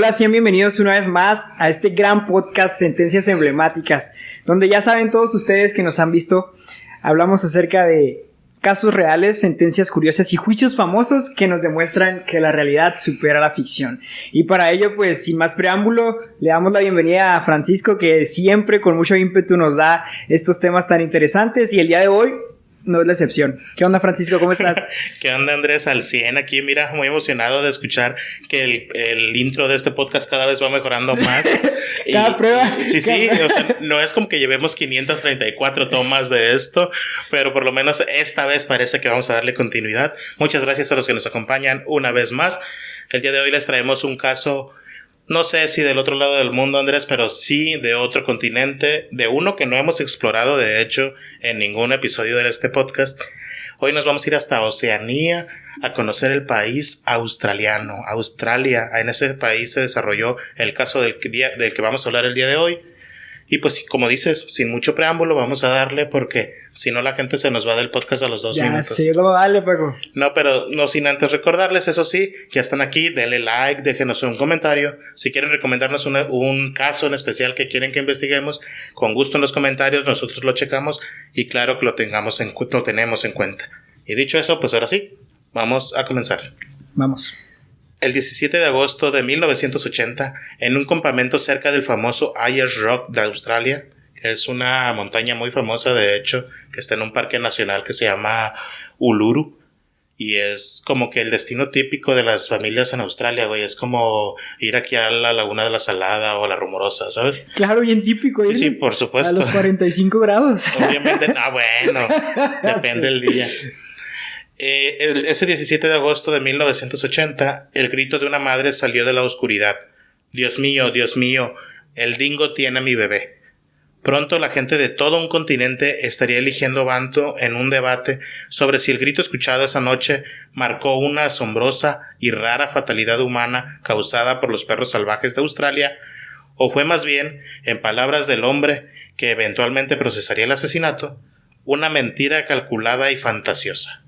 Hola, sean bienvenidos una vez más a este gran podcast Sentencias Emblemáticas, donde ya saben todos ustedes que nos han visto, hablamos acerca de casos reales, sentencias curiosas y juicios famosos que nos demuestran que la realidad supera la ficción. Y para ello, pues sin más preámbulo, le damos la bienvenida a Francisco, que siempre con mucho ímpetu nos da estos temas tan interesantes, y el día de hoy no es la excepción. ¿Qué onda, Francisco? ¿Cómo estás? ¿Qué onda, Andrés? Al 100 aquí, mira, muy emocionado de escuchar que el intro de este podcast cada vez va mejorando más. Cada prueba. Sí, o sea, no es como que llevemos 534 tomas de esto, pero por lo menos esta vez parece que vamos a darle continuidad. Muchas gracias a los que nos acompañan una vez más. El día de hoy les traemos un caso, no sé si del otro lado del mundo, Andrés, pero sí de otro continente, de uno que no hemos explorado, de hecho, en ningún episodio de este podcast. Hoy nos vamos a ir hasta Oceanía a conocer el país australiano, Australia. En ese país se desarrolló el caso del que vamos a hablar el día de hoy. Y pues, como dices, sin mucho preámbulo, vamos a darle, porque si no la gente se nos va del podcast a los 2 minutos. Sí, lo vale, Paco. No, pero no sin antes recordarles, eso sí, que ya están aquí, denle like, déjenos un comentario. Si quieren recomendarnos un caso en especial que quieren que investiguemos, con gusto en los comentarios, nosotros lo checamos y claro que lo tenemos en cuenta. Y dicho eso, pues ahora sí, vamos a comenzar. Vamos. El 17 de agosto de 1980, en un campamento cerca del famoso Ayers Rock de Australia, que es una montaña muy famosa, de hecho, que está en un parque nacional que se llama Uluru, y es como que el destino típico de las familias en Australia, güey. Es como ir aquí a la Laguna de la Salada o a la Rumorosa, ¿sabes? Claro, bien típico. Sí, por supuesto. A los 45 grados. Obviamente, bueno, depende del día. Ese 17 de agosto de 1980, el grito de una madre salió de la oscuridad. Dios mío, el dingo tiene a mi bebé. Pronto la gente de todo un continente estaría eligiendo bando en un debate sobre si el grito escuchado esa noche marcó una asombrosa y rara fatalidad humana causada por los perros salvajes de Australia, o fue más bien, en palabras del hombre que eventualmente procesaría el asesinato, una mentira calculada y fantasiosa.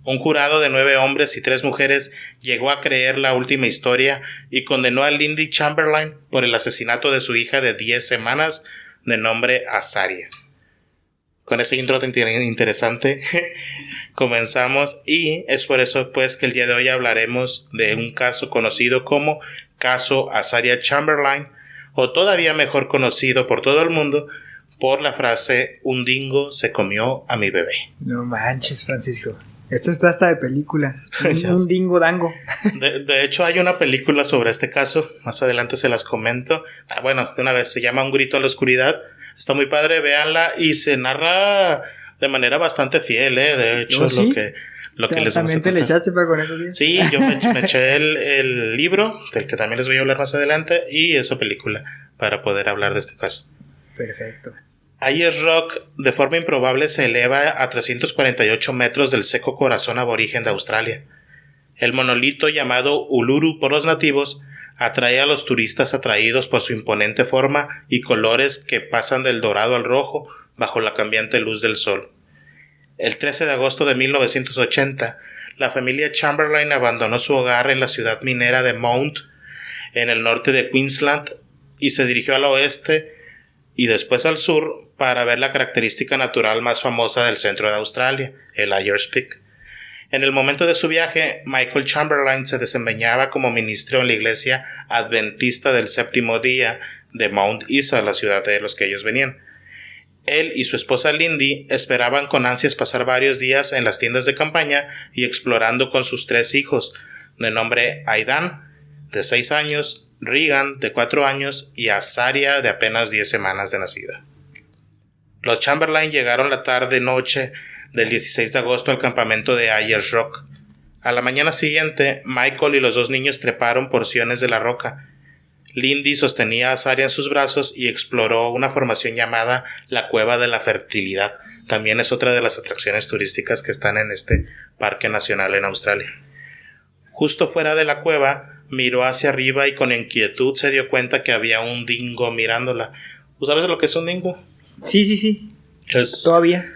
Un jurado de 9 hombres y 3 mujeres llegó a creer la última historia y condenó a Lindy Chamberlain por el asesinato de su hija de 10 semanas de nombre Azaria. Con ese intro interesante comenzamos, y es por eso pues que el día de hoy hablaremos de un caso conocido como Caso Azaria Chamberlain, o todavía mejor conocido por todo el mundo por la frase "un dingo se comió a mi bebé". No manches, Francisco. Esto está hasta de película. Un dingo dango. De hecho, hay una película sobre este caso. Más adelante se las comento. Bueno, de una vez, se llama Un grito en la oscuridad. Está muy padre, véanla. Y se narra de manera bastante fiel, De hecho, ¿sí? lo que les vamos a contar. ¿También te le echaste para con esos días? Sí, yo me eché el libro, del que también les voy a hablar más adelante, y esa película, para poder hablar de este caso. Perfecto. Ayers Rock, de forma improbable, se eleva a 348 metros del seco corazón aborigen de Australia. El monolito, llamado Uluru por los nativos, atrae a los turistas atraídos por su imponente forma y colores que pasan del dorado al rojo bajo la cambiante luz del sol. El 13 de agosto de 1980, la familia Chamberlain abandonó su hogar en la ciudad minera de Mount, en el norte de Queensland, y se dirigió al oeste y después al sur para ver la característica natural más famosa del centro de Australia, el Ayers Peak. En el momento de su viaje, Michael Chamberlain se desempeñaba como ministro en la iglesia adventista del séptimo día de Mount Isa, la ciudad de los que ellos venían. Él y su esposa Lindy esperaban con ansias pasar varios días en las tiendas de campaña y explorando con sus 3 hijos, de nombre Aidan, de 6 años, Regan, de 4 años, y Azaria, de apenas 10 semanas de nacida. Los Chamberlain llegaron la tarde-noche del 16 de agosto al campamento de Ayers Rock. A la mañana siguiente, Michael y los 2 niños treparon porciones de la roca. Lindy sostenía a Azaria en sus brazos y exploró una formación llamada la Cueva de la Fertilidad. También es otra de las atracciones turísticas que están en este parque nacional en Australia. Justo fuera de la cueva, miró hacia arriba y con inquietud se dio cuenta que había un dingo mirándola. ¿Tú sabes lo que es un dingo? Sí. Todavía.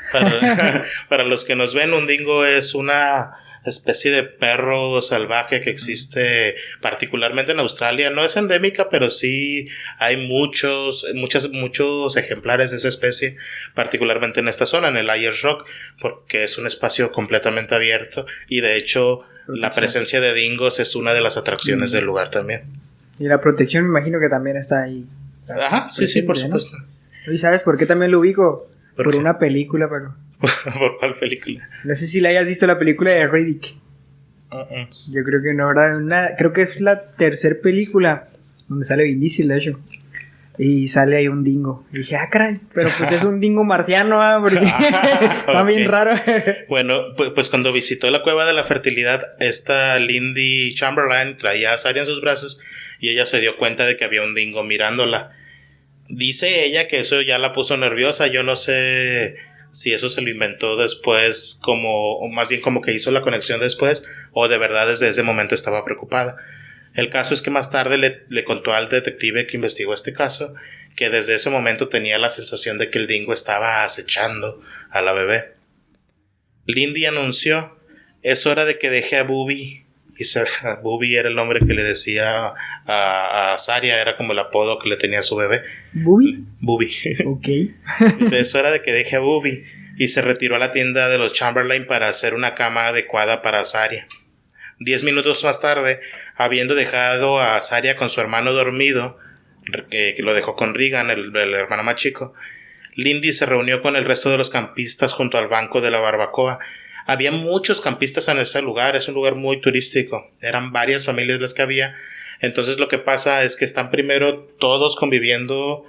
Para los que nos ven, un dingo es especie de perro salvaje que existe particularmente en Australia. No es endémica, pero sí hay muchos ejemplares de esa especie, particularmente en esta zona, en el Ayers Rock, porque es un espacio completamente abierto y de hecho la presencia de dingos es una de las atracciones del lugar también. Y la protección me imagino que también está ahí. Ajá, sí, por supuesto. ¿No? ¿Y sabes por qué también lo ubico? Por una película, pero... ¿Por cuál película? No sé si la hayas visto, la película de Riddick. Yo creo que no, ¿verdad? Creo que es la tercera película donde sale Vin Diesel, de hecho. Y sale ahí un dingo. Y dije, caray, pero pues es un dingo marciano, porque está bien raro. Bueno, pues cuando visitó la cueva de la fertilidad, esta Lindy Chamberlain traía a Saria en sus brazos y ella se dio cuenta de que había un dingo mirándola. Dice ella que eso ya la puso nerviosa. Yo no sé si eso se lo inventó después, o más bien como que hizo la conexión después, o de verdad desde ese momento estaba preocupada. El caso es que más tarde le contó al detective que investigó este caso que desde ese momento tenía la sensación de que el dingo estaba acechando a la bebé. Lindy anunció: es hora de que deje a Booby. Y Booby era el nombre que le decía a Saria, era como el apodo que le tenía a su bebé. ¿Booby? Booby. Ok. Dice, es hora de que deje a Booby. Y se retiró a la tienda de los Chamberlain para hacer una cama adecuada para Saria. 10 minutos más tarde, habiendo dejado a Saria con su hermano dormido, que lo dejó con Regan, el hermano más chico, Lindy se reunió con el resto de los campistas junto al banco de la barbacoa. Había muchos campistas en ese lugar, es un lugar muy turístico, eran varias familias las que había. Entonces lo que pasa es que están primero todos conviviendo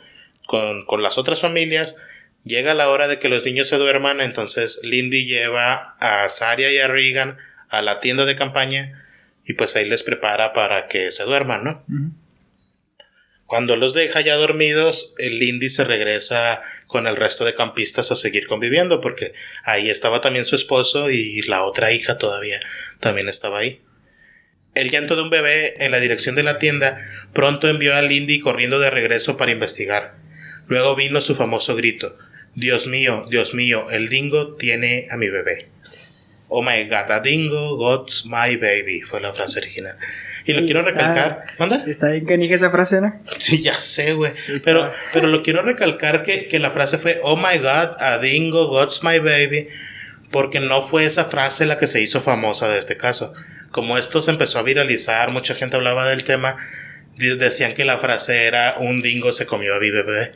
con las otras familias. Llega la hora de que los niños se duerman, entonces Lindy lleva a Saria y a Regan a la tienda de campaña y pues ahí les prepara para que se duerman, ¿no? Uh-huh. Cuando los deja ya dormidos, Lindy se regresa con el resto de campistas a seguir conviviendo, porque ahí estaba también su esposo y la otra hija todavía también estaba ahí. El llanto de un bebé en la dirección de la tienda pronto envió a Lindy corriendo de regreso para investigar. Luego vino su famoso grito: Dios mío, el dingo tiene a mi bebé. Oh my God, a dingo got's my baby, fue la frase original. Y lo quiero recalcar. ¿Manda? Está bien canija esa frase, ¿no? Sí, ya sé, güey. Pero lo quiero recalcar que la frase fue Oh my God, a dingo got's my baby, porque no fue esa frase la que se hizo famosa de este caso. Como esto se empezó a viralizar, mucha gente hablaba del tema, decían que la frase era un dingo se comió a mi bebé.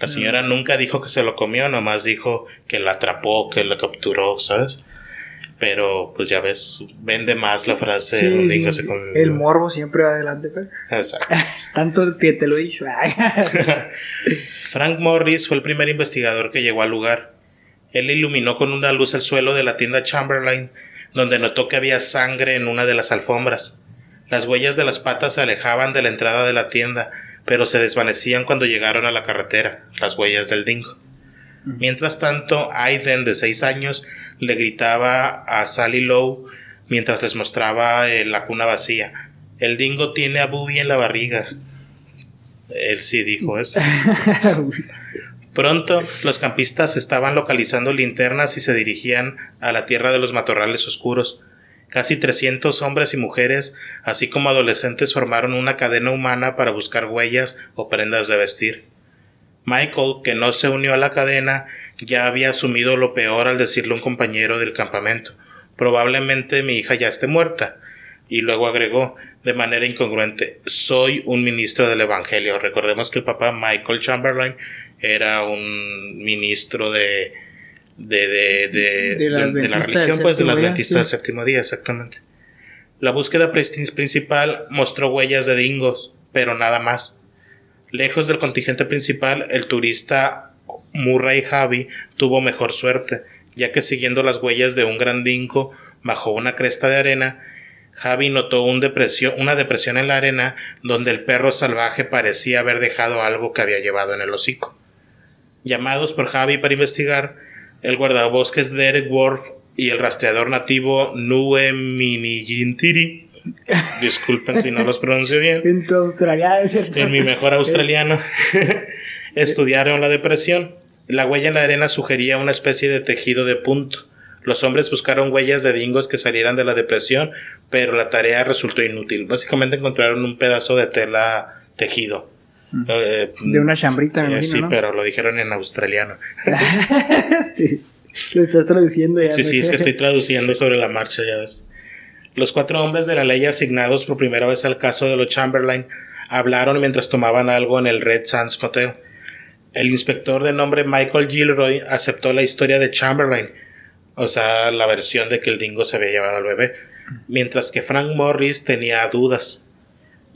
La señora nunca dijo que se lo comió, nomás dijo que la atrapó, que la capturó, ¿sabes? Pero pues ya ves, vende más la frase sí, un dingo se comió. El morbo siempre va adelante, pues. Exacto. Tanto que te lo he dicho. Frank Morris fue el primer investigador que llegó al lugar. Él iluminó con una luz el suelo de la tienda Chamberlain, donde notó que había sangre en una de las alfombras. Las huellas de las patas se alejaban de la entrada de la tienda, pero se desvanecían cuando llegaron a la carretera, las huellas del dingo. Mientras tanto, Aiden, de 6 años, le gritaba a Sally Lowe mientras les mostraba la cuna vacía: el dingo tiene a Booby en la barriga. Él sí dijo eso. Pronto, los campistas estaban localizando linternas y se dirigían a la tierra de los matorrales oscuros. Casi 300 hombres y mujeres, así como adolescentes, formaron una cadena humana para buscar huellas o prendas de vestir. Michael, que no se unió a la cadena, ya había asumido lo peor al decirle a un compañero del campamento: probablemente mi hija ya esté muerta. Y luego agregó, de manera incongruente: soy un ministro del evangelio. Recordemos que el papá, Michael Chamberlain, era un ministro de la religión, pues, del Adventista del Séptimo Día, exactamente. La búsqueda principal mostró huellas de dingos, pero nada más. Lejos del contingente principal, el turista Murray Javi tuvo mejor suerte, ya que siguiendo las huellas de un gran dingo bajo una cresta de arena, Javi notó una depresión en la arena donde el perro salvaje parecía haber dejado algo que había llevado en el hocico. Llamados por Javi para investigar, el guardabosques Derek Worf y el rastreador nativo Nue Minigintiri, disculpen si no los pronuncio bien, en tu australiano, ¿cierto? En mi mejor australiano, estudiaron la depresión. La huella en la arena sugería una especie de tejido de punto, Los hombres buscaron huellas de dingos que salieran de la depresión, pero la tarea resultó inútil. Básicamente encontraron un pedazo de tela tejido. De una chambrita, me imagino, sí, ¿no? pero lo dijeron en australiano. Sí, lo estás traduciendo ya. Sí, es que estoy traduciendo sobre la marcha, ya ves. Los 4 hombres de la ley asignados por primera vez al caso de los Chamberlain hablaron mientras tomaban algo en el Red Sands Motel. El inspector de nombre Michael Gilroy aceptó la historia de Chamberlain, o sea, la versión de que el dingo se había llevado al bebé, mientras que Frank Morris tenía dudas.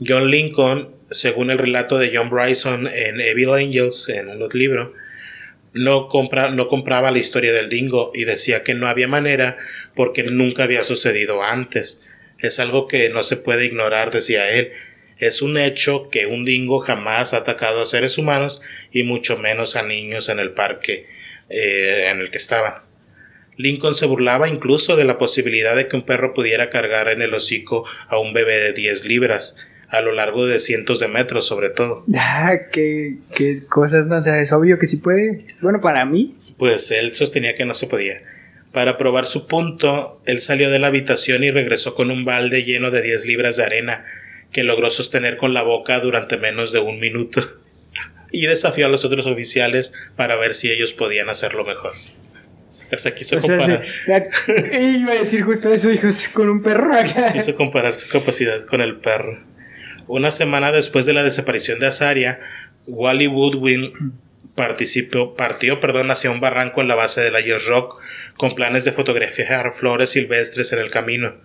John Lincoln, según el relato de John Bryson en Evil Angels, en un libro, no compraba la historia del dingo y decía que no había manera porque nunca había sucedido antes. Es algo que no se puede ignorar, decía él. Es un hecho que un dingo jamás ha atacado a seres humanos y mucho menos a niños en el parque en el que estaban. Lincoln se burlaba incluso de la posibilidad de que un perro pudiera cargar en el hocico a un bebé de 10 libras, a lo largo de cientos de metros sobre todo. Qué cosas, no, o sea, es obvio que sí puede. Bueno, para mí. Pues él sostenía que no se podía. Para probar su punto, él salió de la habitación y regresó con un balde lleno de 10 libras de arena, que logró sostener con la boca durante menos de 1 minuto, y desafió a los otros oficiales para ver si ellos podían hacerlo mejor. Hasta quiso comparar. Iba a decir justo eso, dijo, con un perro acá. Quiso comparar su capacidad con el perro. Una semana después de la desaparición de Azaria, Wally Woodwin partió hacia un barranco en la base del Ayers Rock con planes de fotografiar flores silvestres en el camino.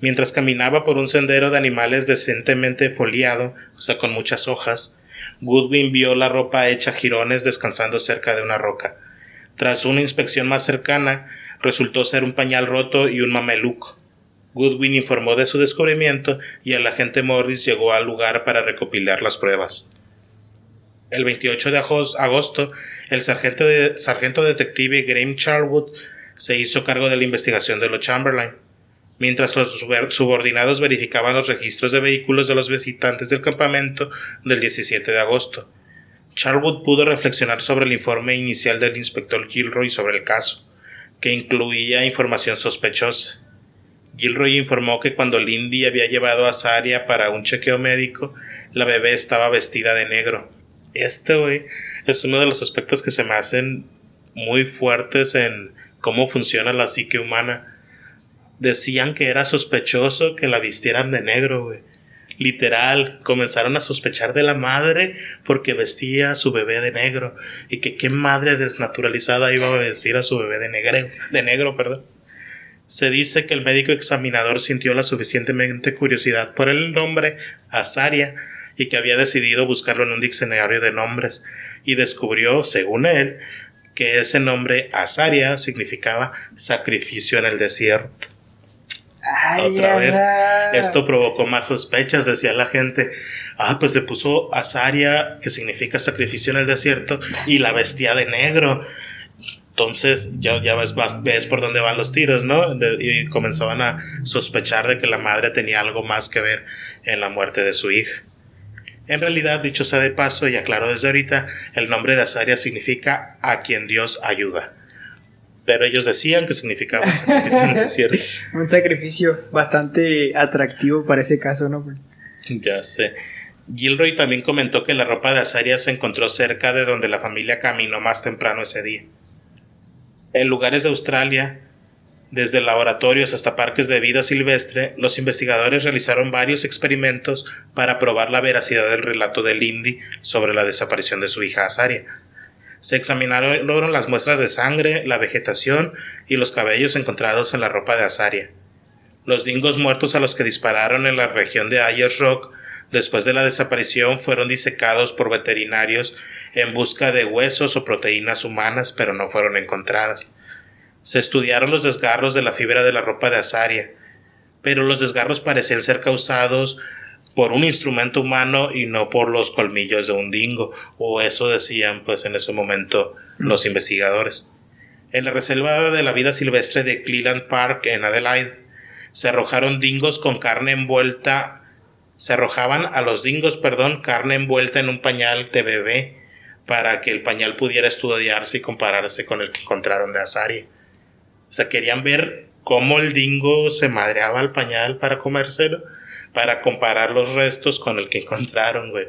Mientras caminaba por un sendero de animales decentemente foliado, o sea, con muchas hojas, Goodwin vio la ropa hecha jirones descansando cerca de una roca. Tras una inspección más cercana, resultó ser un pañal roto y un mameluco. Goodwin informó de su descubrimiento y el agente Morris llegó al lugar para recopilar las pruebas. El 28 de agosto, el sargento detective Graham Charlwood se hizo cargo de la investigación de los Chamberlain. Mientras los subordinados verificaban los registros de vehículos de los visitantes del campamento del 17 de agosto. Charlwood pudo reflexionar sobre el informe inicial del inspector Gilroy sobre el caso, que incluía información sospechosa. Gilroy informó que cuando Lindy había llevado a Azaria para un chequeo médico, la bebé estaba vestida de negro. Este, es uno de los aspectos que se me hacen muy fuertes en cómo funciona la psique humana. Decían que era sospechoso que la vistieran de negro, güey. Literal, comenzaron a sospechar de la madre porque vestía a su bebé de negro. Y que qué madre desnaturalizada iba a vestir a su bebé de negro. Se dice que el médico examinador sintió la suficientemente curiosidad por el nombre Azaria y que había decidido buscarlo en un diccionario de nombres y descubrió, según él, que ese nombre Azaria significaba sacrificio en el desierto. Otra vez, esto provocó más sospechas, decía la gente. Pues le puso Azaria, que significa sacrificio en el desierto, y la vestía de negro. Entonces, ya ves por dónde van los tiros, ¿no? Y comenzaban a sospechar de que la madre tenía algo más que ver en la muerte de su hija. En realidad, dicho sea de paso, y aclaro desde ahorita, el nombre de Azaria significa a quien Dios ayuda. Pero ellos decían que significaba sacrificio en el desierto. Un sacrificio bastante atractivo para ese caso, ¿no? Ya sé. Gilroy también comentó que la ropa de Azaria se encontró cerca de donde la familia caminó más temprano ese día. En lugares de Australia, desde laboratorios hasta parques de vida silvestre, los investigadores realizaron varios experimentos para probar la veracidad del relato de Lindy sobre la desaparición de su hija Azaria. Se examinaron las muestras de sangre, la vegetación y los cabellos encontrados en la ropa de Azaria. Los dingos muertos a los que dispararon en la región de Ayers Rock después de la desaparición fueron disecados por veterinarios en busca de huesos o proteínas humanas, pero no fueron encontradas. Se estudiaron los desgarros de la fibra de la ropa de Azaria, pero los desgarros parecían ser causados por un instrumento humano y no por los colmillos de un dingo, o eso decían pues en ese momento los investigadores. En la reserva de la vida silvestre de Cleland Park en Adelaide se arrojaban a los dingos, carne envuelta en un pañal de bebé para que el pañal pudiera estudiarse y compararse con el que encontraron de Azaria. O sea, querían ver cómo el dingo se madreaba al pañal para comérselo, para comparar los restos con el que encontraron, güey,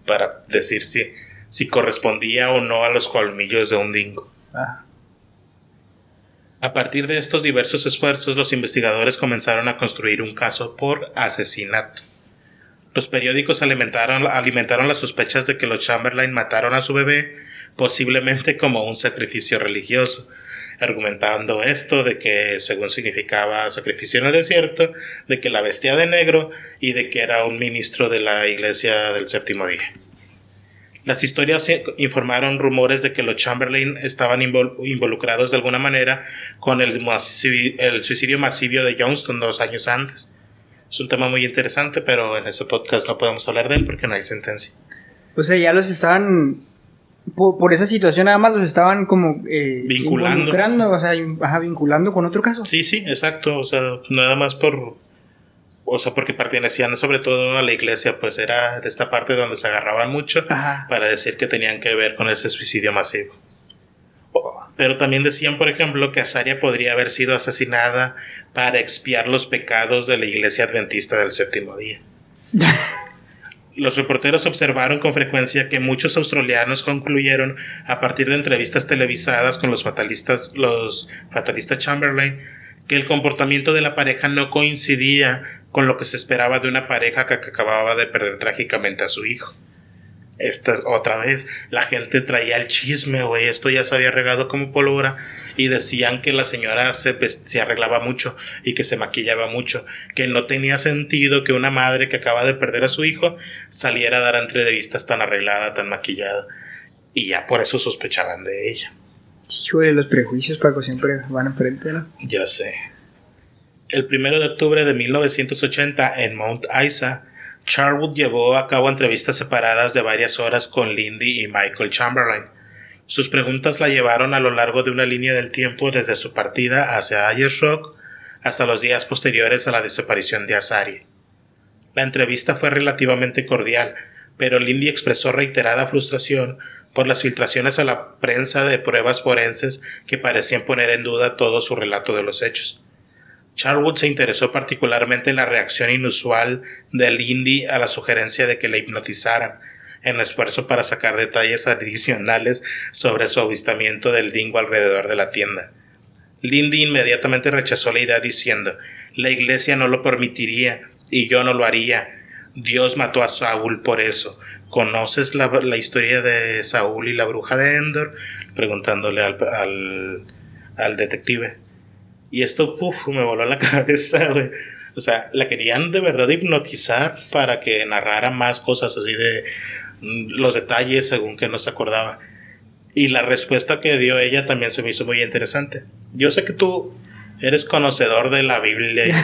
para decir si correspondía o no a los colmillos de un dingo. A partir de estos diversos esfuerzos, los investigadores comenzaron a construir un caso por asesinato. Los periódicos alimentaron las sospechas de que los Chamberlain mataron a su bebé, posiblemente como un sacrificio religioso, argumentando esto de que según significaba sacrificio en el desierto, de que la vestía de negro y de que era un ministro de la iglesia del séptimo día. Las historias informaron rumores de que los Chamberlain estaban involucrados de alguna manera con el suicidio masivo de Johnston 2 años antes. Es un tema muy interesante, pero en este podcast no podemos hablar de él porque no hay sentencia. O sea, ya los estaban... Por esa situación nada más los estaban como... vinculando. O sea, vinculando con otro caso. Sí, exacto. O sea, nada más porque pertenecían sobre todo a la iglesia, pues era de esta parte donde se agarraban mucho para decir que tenían que ver con ese suicidio masivo. Pero también decían, por ejemplo, que Azaria podría haber sido asesinada para expiar los pecados de la iglesia adventista del séptimo día. Los reporteros observaron con frecuencia que muchos australianos concluyeron, a partir de entrevistas televisadas con los fatalistas Chamberlain, que el comportamiento de la pareja no coincidía con lo que se esperaba de una pareja que acababa de perder trágicamente a su hijo. Otra vez, la gente traía el chisme, güey, esto ya se había regado como pólvora, y decían que la señora se arreglaba mucho y que se maquillaba mucho, que no tenía sentido que una madre que acaba de perder a su hijo saliera a dar entrevistas tan arreglada, tan maquillada, y ya por eso sospechaban de ella. Híjole, los prejuicios, Paco, siempre van enfrente, ¿no? Ya sé. El 1 de octubre de 1980, en Mount Isa, Charwood llevó a cabo entrevistas separadas de varias horas con Lindy y Michael Chamberlain. Sus preguntas la llevaron a lo largo de una línea del tiempo desde su partida hacia Ayers Rock hasta los días posteriores a la desaparición de Azaria. La entrevista fue relativamente cordial, pero Lindy expresó reiterada frustración por las filtraciones a la prensa de pruebas forenses que parecían poner en duda todo su relato de los hechos. Charwood se interesó particularmente en la reacción inusual de Lindy a la sugerencia de que la hipnotizaran, en esfuerzo para sacar detalles adicionales sobre su avistamiento del dingo alrededor de la tienda. Lindy inmediatamente rechazó la idea diciendo: «La iglesia no lo permitiría y yo no lo haría. Dios mató a Saúl por eso. ¿Conoces la historia de Saúl y la bruja de Endor?», preguntándole al detective. Y esto, me voló la cabeza, güey. O sea, la querían de verdad hipnotizar para que narrara más cosas así de los detalles según que no se acordaba. Y la respuesta que dio ella también se me hizo muy interesante. Yo sé que tú eres conocedor de la Biblia.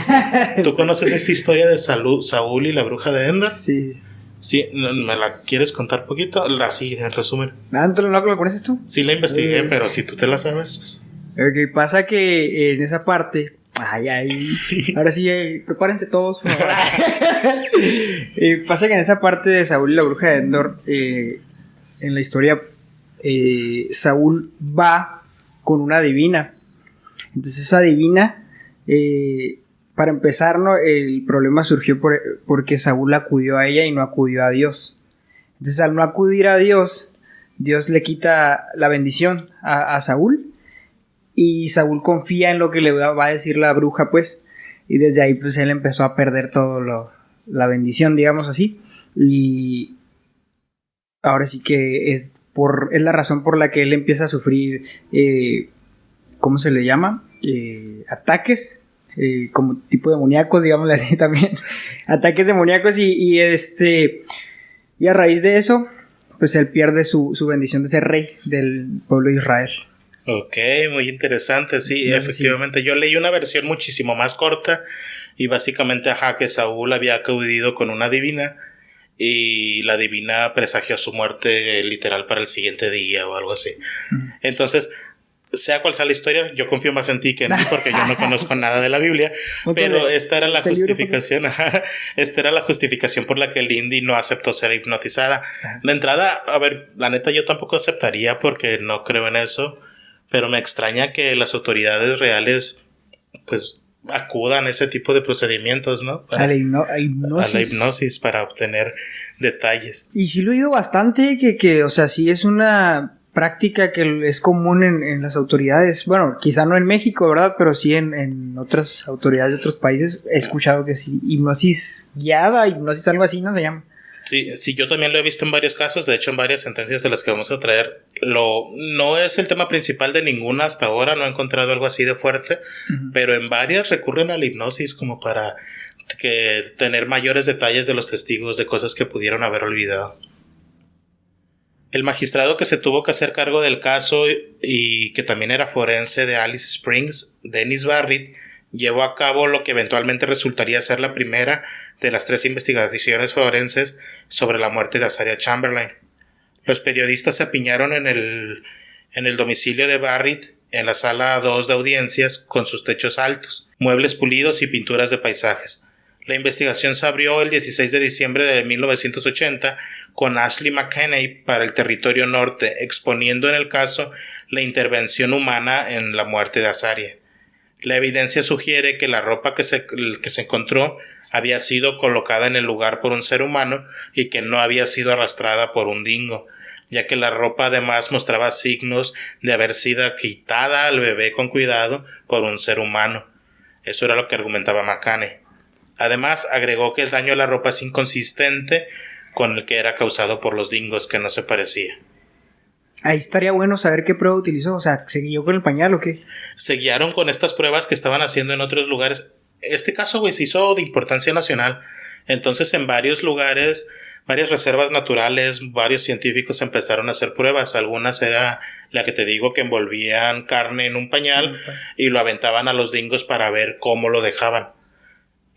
¿Tú conoces esta historia de Saúl y la bruja de Endor? Sí. Sí, ¿me la quieres contar poquito? Así, en resumen. ¿No lo conoces tú? Sí, la investigué, pero si tú te la sabes, pues... Ok, pasa que en esa parte... ahora sí, prepárense todos, por favor. Pasa que en esa parte de Saúl y la bruja de Endor, en la historia, Saúl va con una divina. Entonces esa divina, para empezar, ¿no? El problema surgió porque Saúl acudió a ella y no acudió a Dios. Entonces al no acudir a Dios, Dios le quita la bendición a Saúl. Y Saúl confía en lo que le va a decir la bruja, pues. Y desde ahí, pues, él empezó a perder todo la bendición, digamos así. Y ahora sí que es la razón por la que él empieza a sufrir, ¿cómo se le llama? Ataques, como tipo demoníacos, digámosle así también. Ataques demoníacos y a raíz de eso, pues, él pierde su bendición de ser rey del pueblo de Israel. Ok, muy interesante, sí, efectivamente. Sí. Yo leí una versión muchísimo más corta y básicamente, que Saúl había acudido con una divina y la divina presagió su muerte literal para el siguiente día o algo así. Entonces, sea cual sea la historia, yo confío más en ti que en mí porque yo no conozco nada de la Biblia, pero esta era la justificación. Esta era la justificación por la que Lindy no aceptó ser hipnotizada. De entrada, a ver, la neta yo tampoco aceptaría porque no creo en eso. pero me extraña que las autoridades reales pues acudan a ese tipo de procedimientos, ¿no? A la hipnosis. A la hipnosis para obtener detalles. Y sí lo he oído bastante, que o sea, sí es una práctica que es común en las autoridades. Bueno, quizá no en México, ¿verdad? Pero sí en otras autoridades de otros países he escuchado que sí. Hipnosis guiada, hipnosis algo así, ¿no se llama? Sí, yo también lo he visto en varios casos, de hecho en varias sentencias de las que vamos a traer. No es el tema principal de ninguna hasta ahora, no he encontrado algo así de fuerte, pero en varias recurren a la hipnosis como para tener mayores detalles de los testigos de cosas que pudieron haber olvidado. El magistrado que se tuvo que hacer cargo del caso y que también era forense de Alice Springs, Dennis Barrett, llevó a cabo lo que eventualmente resultaría ser la primera de las 3 investigaciones forenses sobre la muerte de Azaria Chamberlain. Los periodistas se apiñaron en el domicilio de Barrett, en la sala 2 de audiencias, con sus techos altos, muebles pulidos y pinturas de paisajes. La investigación se abrió el 16 de diciembre de 1980 con Ashley McKenney para el Territorio Norte, exponiendo en el caso la intervención humana en la muerte de Azaria. La evidencia sugiere que la ropa que se encontró había sido colocada en el lugar por un ser humano y que no había sido arrastrada por un dingo, ya que la ropa además mostraba signos de haber sido quitada al bebé con cuidado por un ser humano. Eso era lo que argumentaba McKenney. Además, agregó que el daño a la ropa es inconsistente con el que era causado por los dingos, que no se parecía. Ahí estaría bueno saber qué prueba utilizó. O sea, ¿se guió con el pañal o qué? Se guiaron con estas pruebas que estaban haciendo en otros lugares. Este caso, se hizo de importancia nacional. Entonces, en varios lugares, varias reservas naturales, varios científicos empezaron a hacer pruebas. Algunas era la que te digo, que envolvían carne en un pañal y lo aventaban a los dingos para ver cómo lo dejaban.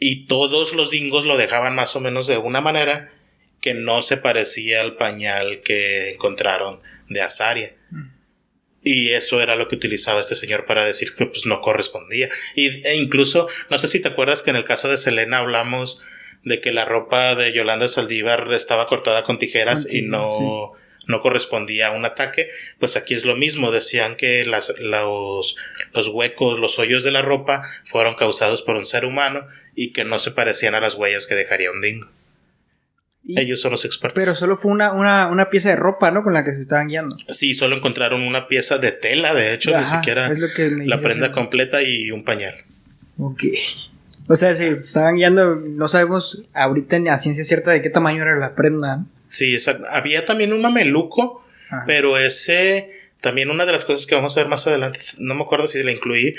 Y todos los dingos lo dejaban más o menos de una manera que no se parecía al pañal que encontraron de Azaria. Y eso era lo que utilizaba este señor para decir que pues no correspondía. E incluso, no sé si te acuerdas que en el caso de Selena hablamos de que la ropa de Yolanda Saldívar estaba cortada con tijeras y no correspondía a un ataque. Pues aquí es lo mismo, decían que los huecos, los hoyos de la ropa fueron causados por un ser humano y que no se parecían a las huellas que dejaría un dingo. Ellos son los expertos. Pero solo fue una pieza de ropa, ¿no? Con la que se estaban guiando. Sí, solo encontraron una pieza de tela, de hecho. Ni siquiera la prenda completa y un pañal. Ok. O sea, si estaban guiando, no sabemos ahorita a ciencia cierta de qué tamaño era la prenda, ¿no? Sí, exacto. Había también un mameluco, pero ese... También una de las cosas que vamos a ver más adelante, no me acuerdo si la incluí,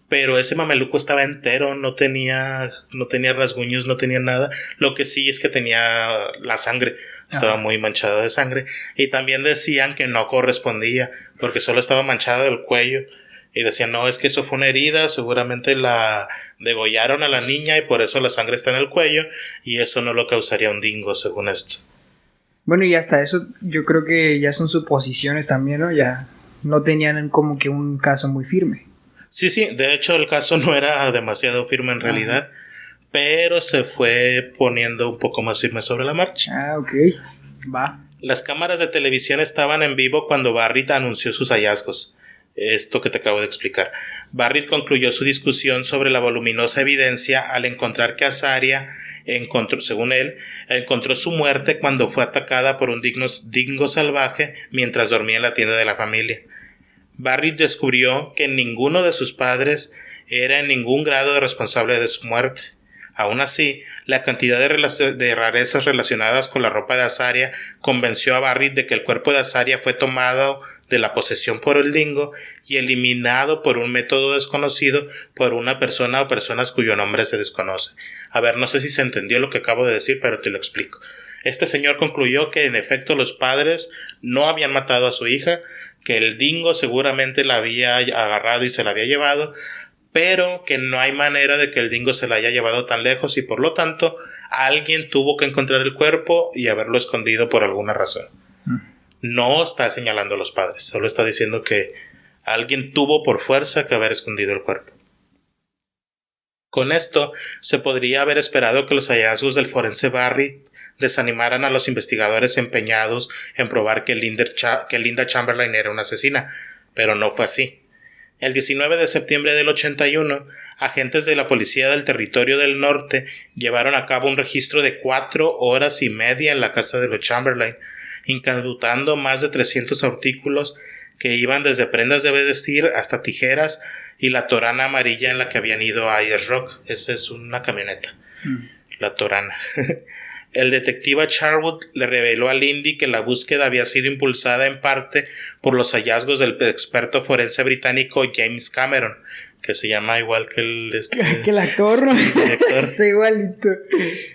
pero ese mameluco estaba entero, no tenía rasguños, no tenía nada. Lo que sí es que tenía la sangre, estaba muy manchada de sangre. Y también decían que no correspondía, porque solo estaba manchada del cuello. Y decían, no, es que eso fue una herida, seguramente la degollaron a la niña y por eso la sangre está en el cuello, y eso no lo causaría un dingo, según esto. Bueno, y hasta eso yo creo que ya son suposiciones también, ¿no? Ya no tenían como que un caso muy firme. Sí, de hecho el caso no era demasiado firme en realidad, pero se fue poniendo un poco más firme sobre la marcha. Ok, va. Las cámaras de televisión estaban en vivo cuando Barrett anunció sus hallazgos. Esto que te acabo de explicar. Barrett concluyó su discusión sobre la voluminosa evidencia al encontrar que Azaria según él, encontró su muerte cuando fue atacada por un dingo salvaje mientras dormía en la tienda de la familia. Barrett descubrió que ninguno de sus padres era en ningún grado responsable de su muerte. Aún así, la cantidad de rarezas relacionadas con la ropa de Azaria convenció a Barrett de que el cuerpo de Azaria fue tomado de la posesión por el dingo y eliminado por un método desconocido por una persona o personas cuyo nombre se desconoce. A ver, no sé si se entendió lo que acabo de decir, pero te lo explico. Este señor concluyó que en efecto los padres no habían matado a su hija, que el dingo seguramente la había agarrado y se la había llevado, pero que no hay manera de que el dingo se la haya llevado tan lejos y por lo tanto alguien tuvo que encontrar el cuerpo y haberlo escondido por alguna razón. No está señalando a los padres, solo está diciendo que alguien tuvo por fuerza que haber escondido el cuerpo. Con esto, se podría haber esperado que los hallazgos del forense Barrett desanimaran a los investigadores empeñados en probar que Linda Chamberlain era una asesina, pero no fue así. El 19 de septiembre del 81, agentes de la Policía del Territorio del Norte llevaron a cabo un registro de 4 horas y media en la casa de los Chamberlain, incautando más de 300 artículos que iban desde prendas de vestir hasta tijeras y la Torana amarilla en la que habían ido a Ayers Rock. Esa es una camioneta. La Torana. El detective Charwood le reveló a Lindy que la búsqueda había sido impulsada en parte por los hallazgos del experto forense británico James Cameron, que se llama igual que que el actor, es igualito,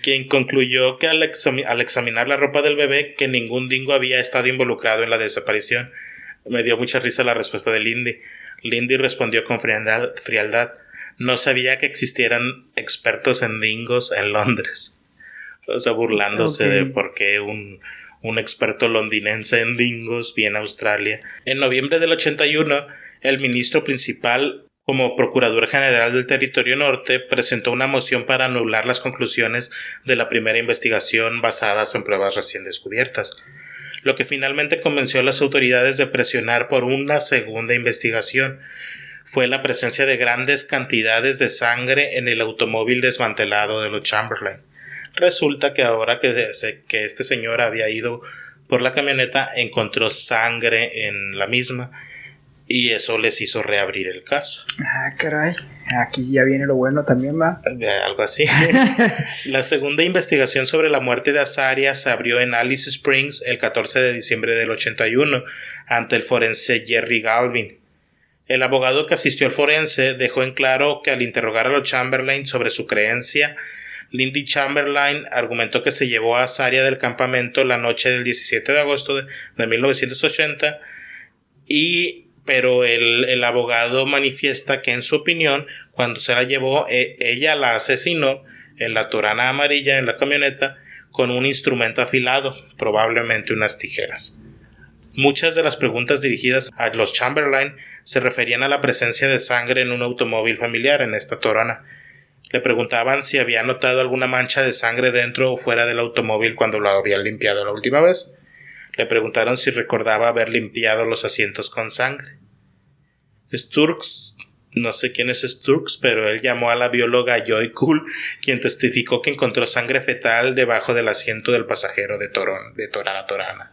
quien concluyó que al examinar la ropa del bebé que ningún dingo había estado involucrado en la desaparición. Me dio mucha risa la respuesta de Lindy. Lindy respondió con frialdad: no sabía que existieran expertos en dingos en Londres. O sea, burlándose de por qué un experto londinense en dingos viene a Australia. En noviembre del 81, el ministro principal, como Procurador General del Territorio Norte, presentó una moción para anular las conclusiones de la primera investigación basadas en pruebas recién descubiertas, lo que finalmente convenció a las autoridades de presionar por una segunda investigación. Fue la presencia de grandes cantidades de sangre en el automóvil desmantelado de los Chamberlain. Resulta que ahora que este señor había ido por la camioneta, encontró sangre en la misma y eso les hizo reabrir el caso. Ah, caray. Aquí ya viene lo bueno también, ¿va? Algo así. La segunda investigación sobre la muerte de Azaria se abrió en Alice Springs el 14 de diciembre del 81 ante el forense Jerry Galvin. El abogado que asistió al forense dejó en claro que al interrogar a los Chamberlain sobre su creencia, Lindy Chamberlain argumentó que se llevó a Azaria del campamento la noche del 17 de agosto de 1980, pero el abogado manifiesta que en su opinión, cuando se la llevó, ella la asesinó en la Torana amarilla en la camioneta con un instrumento afilado, probablemente unas tijeras. Muchas de las preguntas dirigidas a los Chamberlain se referían a la presencia de sangre en un automóvil familiar en esta Torana. Le preguntaban si había notado alguna mancha de sangre dentro o fuera del automóvil cuando lo habían limpiado la última vez. Le preguntaron si recordaba haber limpiado los asientos con sangre. Sturks, no sé quién es Sturks, pero él llamó a la bióloga Joy Cool, quien testificó que encontró sangre fetal debajo del asiento del pasajero de Torana.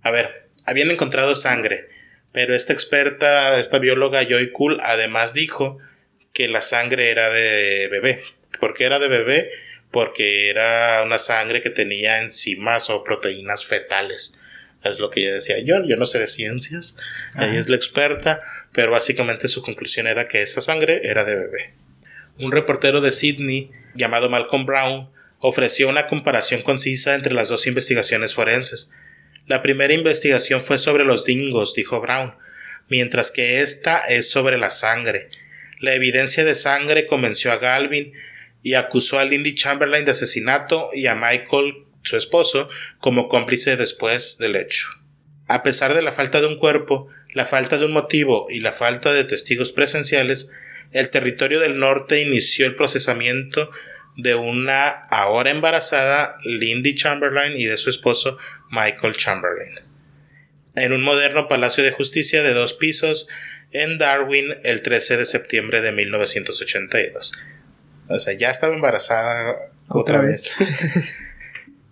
A ver, habían encontrado sangre, pero esta bióloga Joy Cool, además dijo que la sangre era de bebé. ¿Por qué era de bebé? Porque era una sangre que tenía enzimas o proteínas fetales. Es lo que ella decía. Yo no sé de ciencias, ella es la experta, pero básicamente su conclusión era que esa sangre era de bebé. Un reportero de Sydney llamado Malcolm Brown ofreció una comparación concisa entre las dos investigaciones forenses. La primera investigación fue sobre los dingos, dijo Brown, mientras que esta es sobre la sangre. La evidencia de sangre convenció a Galvin y acusó a Lindy Chamberlain de asesinato y a Michael, su esposo, como cómplice después del hecho. A pesar de la falta de un cuerpo, la falta de un motivo y la falta de testigos presenciales, el Territorio del Norte inició el procesamiento de una ahora embarazada Lindy Chamberlain y de su esposo Michael Chamberlain en un moderno palacio de justicia de 2 pisos en Darwin el 13 de septiembre de 1982. O sea, ya estaba embarazada otra vez.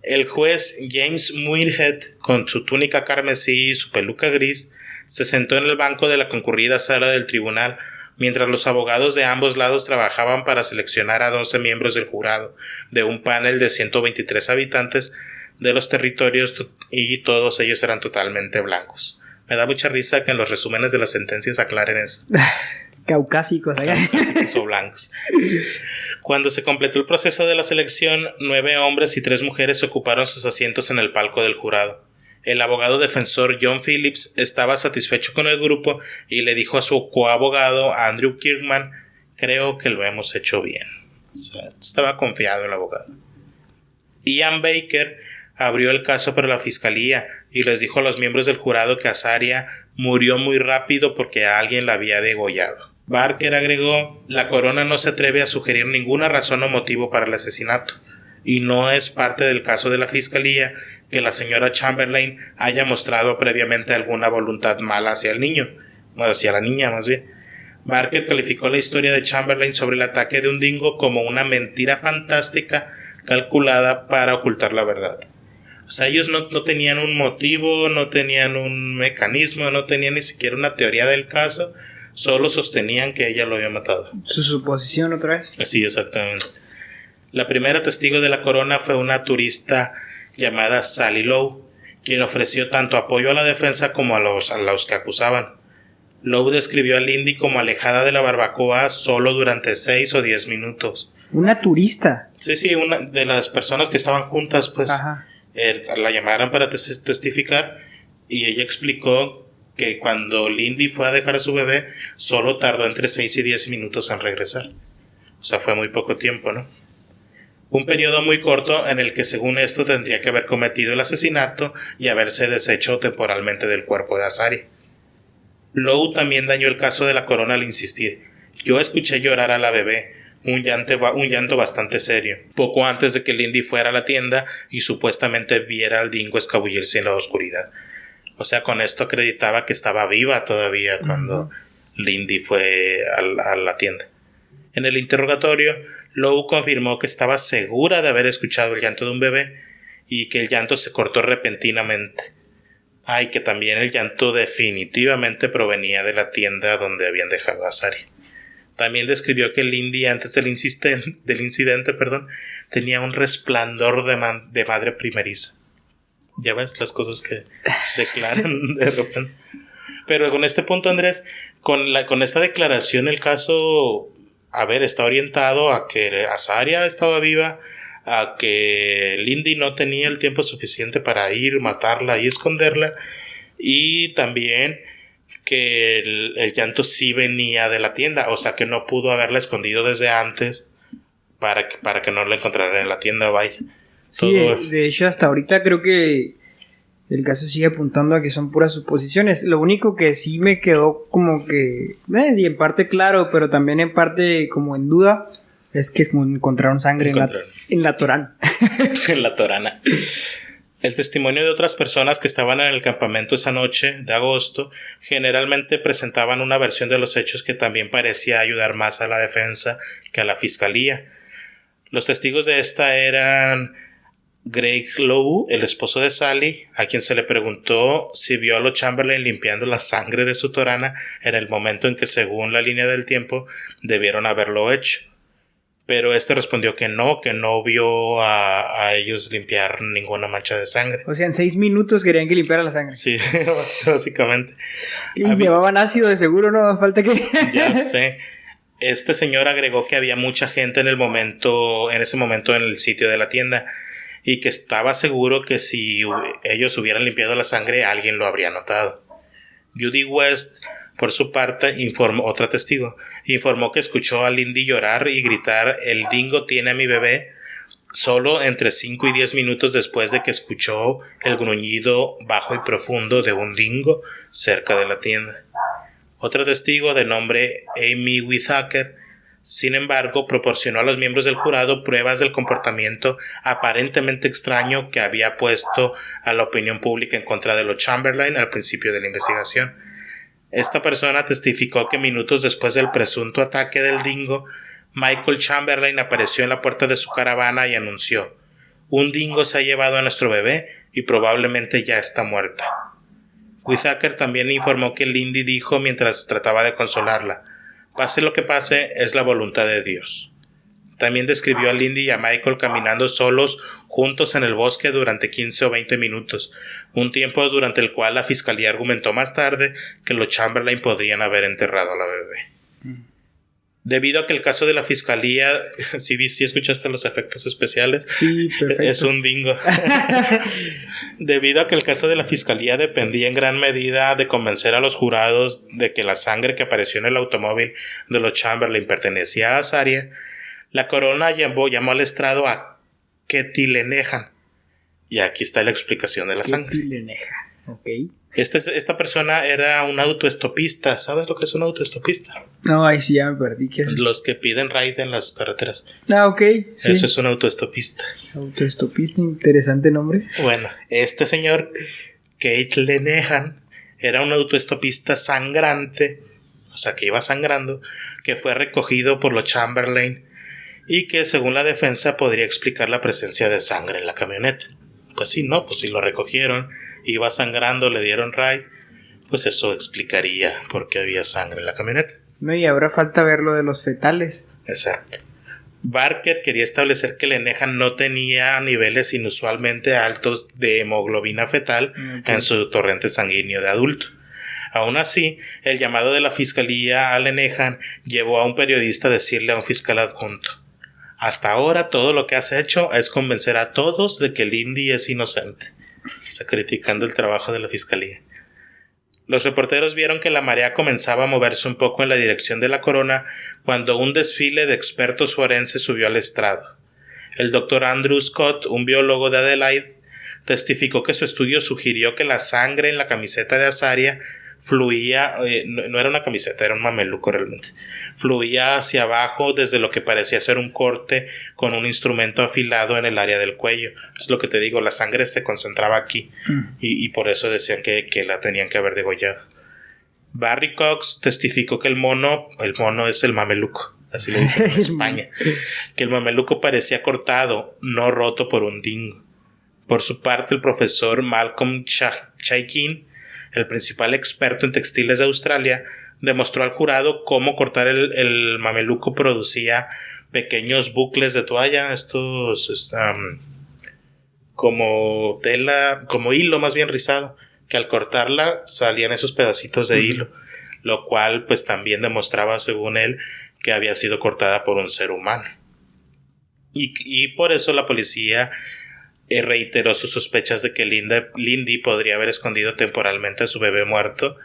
El juez James Muirhead, con su túnica carmesí y su peluca gris, se sentó en el banco de la concurrida sala del tribunal mientras los abogados de ambos lados trabajaban para seleccionar a 12 miembros del jurado de un panel de 123 habitantes de los territorios y todos ellos eran totalmente blancos. Me da mucha risa que en los resúmenes de las sentencias aclaren eso. Caucásicos o blancos. Cuando se completó el proceso de la selección, 9 hombres y 3 mujeres ocuparon sus asientos en el palco del jurado. El abogado defensor John Phillips estaba satisfecho con el grupo y le dijo a su coabogado Andrew Kirkman: creo que lo hemos hecho bien. O sea, estaba confiado el abogado. Ian Baker abrió el caso para la fiscalía y les dijo a los miembros del jurado que Azaria murió muy rápido porque alguien la había degollado. Barker agregó: la corona no se atreve a sugerir ninguna razón o motivo para el asesinato, y no es parte del caso de la fiscalía que la señora Chamberlain haya mostrado previamente alguna voluntad mala hacia el niño. hacia la niña más bien. Barker calificó la historia de Chamberlain sobre el ataque de un dingo como una mentira fantástica calculada para ocultar la verdad. O sea, ellos no tenían un motivo, no tenían un mecanismo, no tenían ni siquiera una teoría del caso, solo sostenían que ella lo había matado. ¿Su suposición otra vez? Sí, exactamente. La primera testigo de la corona fue una turista llamada Sally Lowe, quien ofreció tanto apoyo a la defensa como a los que acusaban. Lowe describió a Lindy como alejada de la barbacoa solo durante 6 o 10 minutos. ¿Una turista? Sí, una de las personas que estaban juntas, pues, la llamaron para testificar, y ella explicó que cuando Lindy fue a dejar a su bebé, solo tardó entre 6 y 10 minutos en regresar. O sea, fue muy poco tiempo, ¿no? Un periodo muy corto en el que, según esto, tendría que haber cometido el asesinato y haberse deshecho temporalmente del cuerpo de Azaria. Lowe también dañó el caso de la corona al insistir: yo escuché llorar a la bebé, un llanto bastante serio, poco antes de que Lindy fuera a la tienda y supuestamente viera al dingo escabullirse en la oscuridad. O sea, con esto acreditaba que estaba viva todavía cuando Lindy fue a la tienda. En el interrogatorio, Lowe confirmó que estaba segura de haber escuchado el llanto de un bebé y que el llanto se cortó repentinamente. Y que también el llanto definitivamente provenía de la tienda donde habían dejado a Azaria. También describió que Lindy, antes del incidente, tenía un resplandor de madre primeriza. Ya ves las cosas que declaran de repente. Pero con este punto, Andrés, con esta declaración, el caso, está orientado a que Azaria estaba viva, a que Lindy no tenía el tiempo suficiente para ir, matarla y esconderla, y también que el llanto sí venía de la tienda, o sea que no pudo haberla escondido desde antes para que no la encontraran en la tienda, vaya. Sí, de hecho hasta ahorita creo que el caso sigue apuntando a que son puras suposiciones. Lo único que sí me quedó como que y en parte claro, pero también en parte como en duda, es que encontraron sangre en la Torana. En la Torana. El testimonio de otras personas que estaban en el campamento esa noche de agosto generalmente presentaban una versión de los hechos que también parecía ayudar más a la defensa que a la fiscalía. Los testigos de esta eran Greg Lowe, el esposo de Sally, a quien se le preguntó si vio a los Chamberlain limpiando la sangre de su Torana en el momento en que, según la línea del tiempo, debieron haberlo hecho. Pero este respondió que no vio a ellos limpiar ninguna mancha de sangre. O sea, en 6 minutos querían que limpiara la sangre. Sí, básicamente. Y llevaban ácido de seguro, no falta que... Ya sé. Este señor agregó que había mucha gente en ese momento en el sitio de la tienda, y que estaba seguro que si ellos hubieran limpiado la sangre, alguien lo habría notado. Judy West, por su parte, otra testigo, informó que escuchó a Lindy llorar y gritar: el dingo tiene a mi bebé, solo entre 5 y 10 minutos después de que escuchó el gruñido bajo y profundo de un dingo cerca de la tienda. Otro testigo, de nombre Amy Whitaker, sin embargo, proporcionó a los miembros del jurado pruebas del comportamiento aparentemente extraño que había puesto a la opinión pública en contra de los Chamberlain al principio de la investigación. Esta persona testificó que minutos después del presunto ataque del dingo, Michael Chamberlain apareció en la puerta de su caravana y anunció: un dingo se ha llevado a nuestro bebé y probablemente ya está muerta. Whitaker también informó que Lindy dijo mientras trataba de consolarla: pase lo que pase, es la voluntad de Dios. También describió a Lindy y a Michael caminando solos juntos en el bosque durante 15 o 20 minutos, un tiempo durante el cual la fiscalía argumentó más tarde que los Chamberlain podrían haber enterrado a la bebé. Debido a que el caso de la fiscalía... ¿Sí escuchaste los efectos especiales? Sí, perfecto. Es un bingo. Debido a que el caso de la fiscalía dependía en gran medida de convencer a los jurados de que la sangre que apareció en el automóvil de los Chamberlain pertenecía a Azaria, la corona llamó al estrado a Ketty Lenehan. Y aquí está la explicación de la sangre. Ketty Lenehan, ok. Esta persona era un autoestopista. ¿Sabes lo que es un autoestopista? No, ahí sí ya me perdí. Los que piden ride en las carreteras. Ok. Sí. Eso es un autoestopista. Autoestopista, interesante nombre. Bueno, este señor, Kate Lenehan, era un autoestopista sangrante, o sea que iba sangrando, que fue recogido por los Chamberlain y que según la defensa podría explicar la presencia de sangre en la camioneta. Pues sí, no, pues si lo recogieron, iba sangrando, le dieron ride, pues eso explicaría por qué había sangre en la camioneta. No, y ahora falta ver lo de los fetales. Exacto. Barker quería establecer que Lenehan no tenía niveles inusualmente altos de hemoglobina fetal en su torrente sanguíneo de adulto. Aún así, el llamado de la fiscalía a Lenehan llevó a un periodista a decirle a un fiscal adjunto: hasta ahora todo lo que has hecho es convencer a todos de que Lindy es inocente. O sea, criticando el trabajo de la fiscalía. Los reporteros vieron que la marea comenzaba a moverse un poco en la dirección de la corona cuando un desfile de expertos forenses subió al estrado. El doctor Andrew Scott, un biólogo de Adelaide, testificó que su estudio sugirió que la sangre en la camiseta de Azaria fluía, no era una camiseta, era un mameluco realmente, fluía hacia abajo desde lo que parecía ser un corte con un instrumento afilado en el área del cuello. Es lo que te digo, la sangre se concentraba aquí y por eso decían que la tenían que haber degollado. Barry Cox testificó que el mono es el mameluco, así le dicen en España, que el mameluco parecía cortado, no roto por un dingo. Por su parte, el profesor Malcolm Chaikin, el principal experto en textiles de Australia, demostró al jurado cómo cortar el mameluco producía pequeños bucles de toalla, estos como tela, como hilo más bien rizado, que al cortarla salían esos pedacitos de hilo, lo cual pues también demostraba, según él, que había sido cortada por un ser humano. Y por eso la policía reiteró sus sospechas de que Lindy podría haber escondido temporalmente a su bebé muerto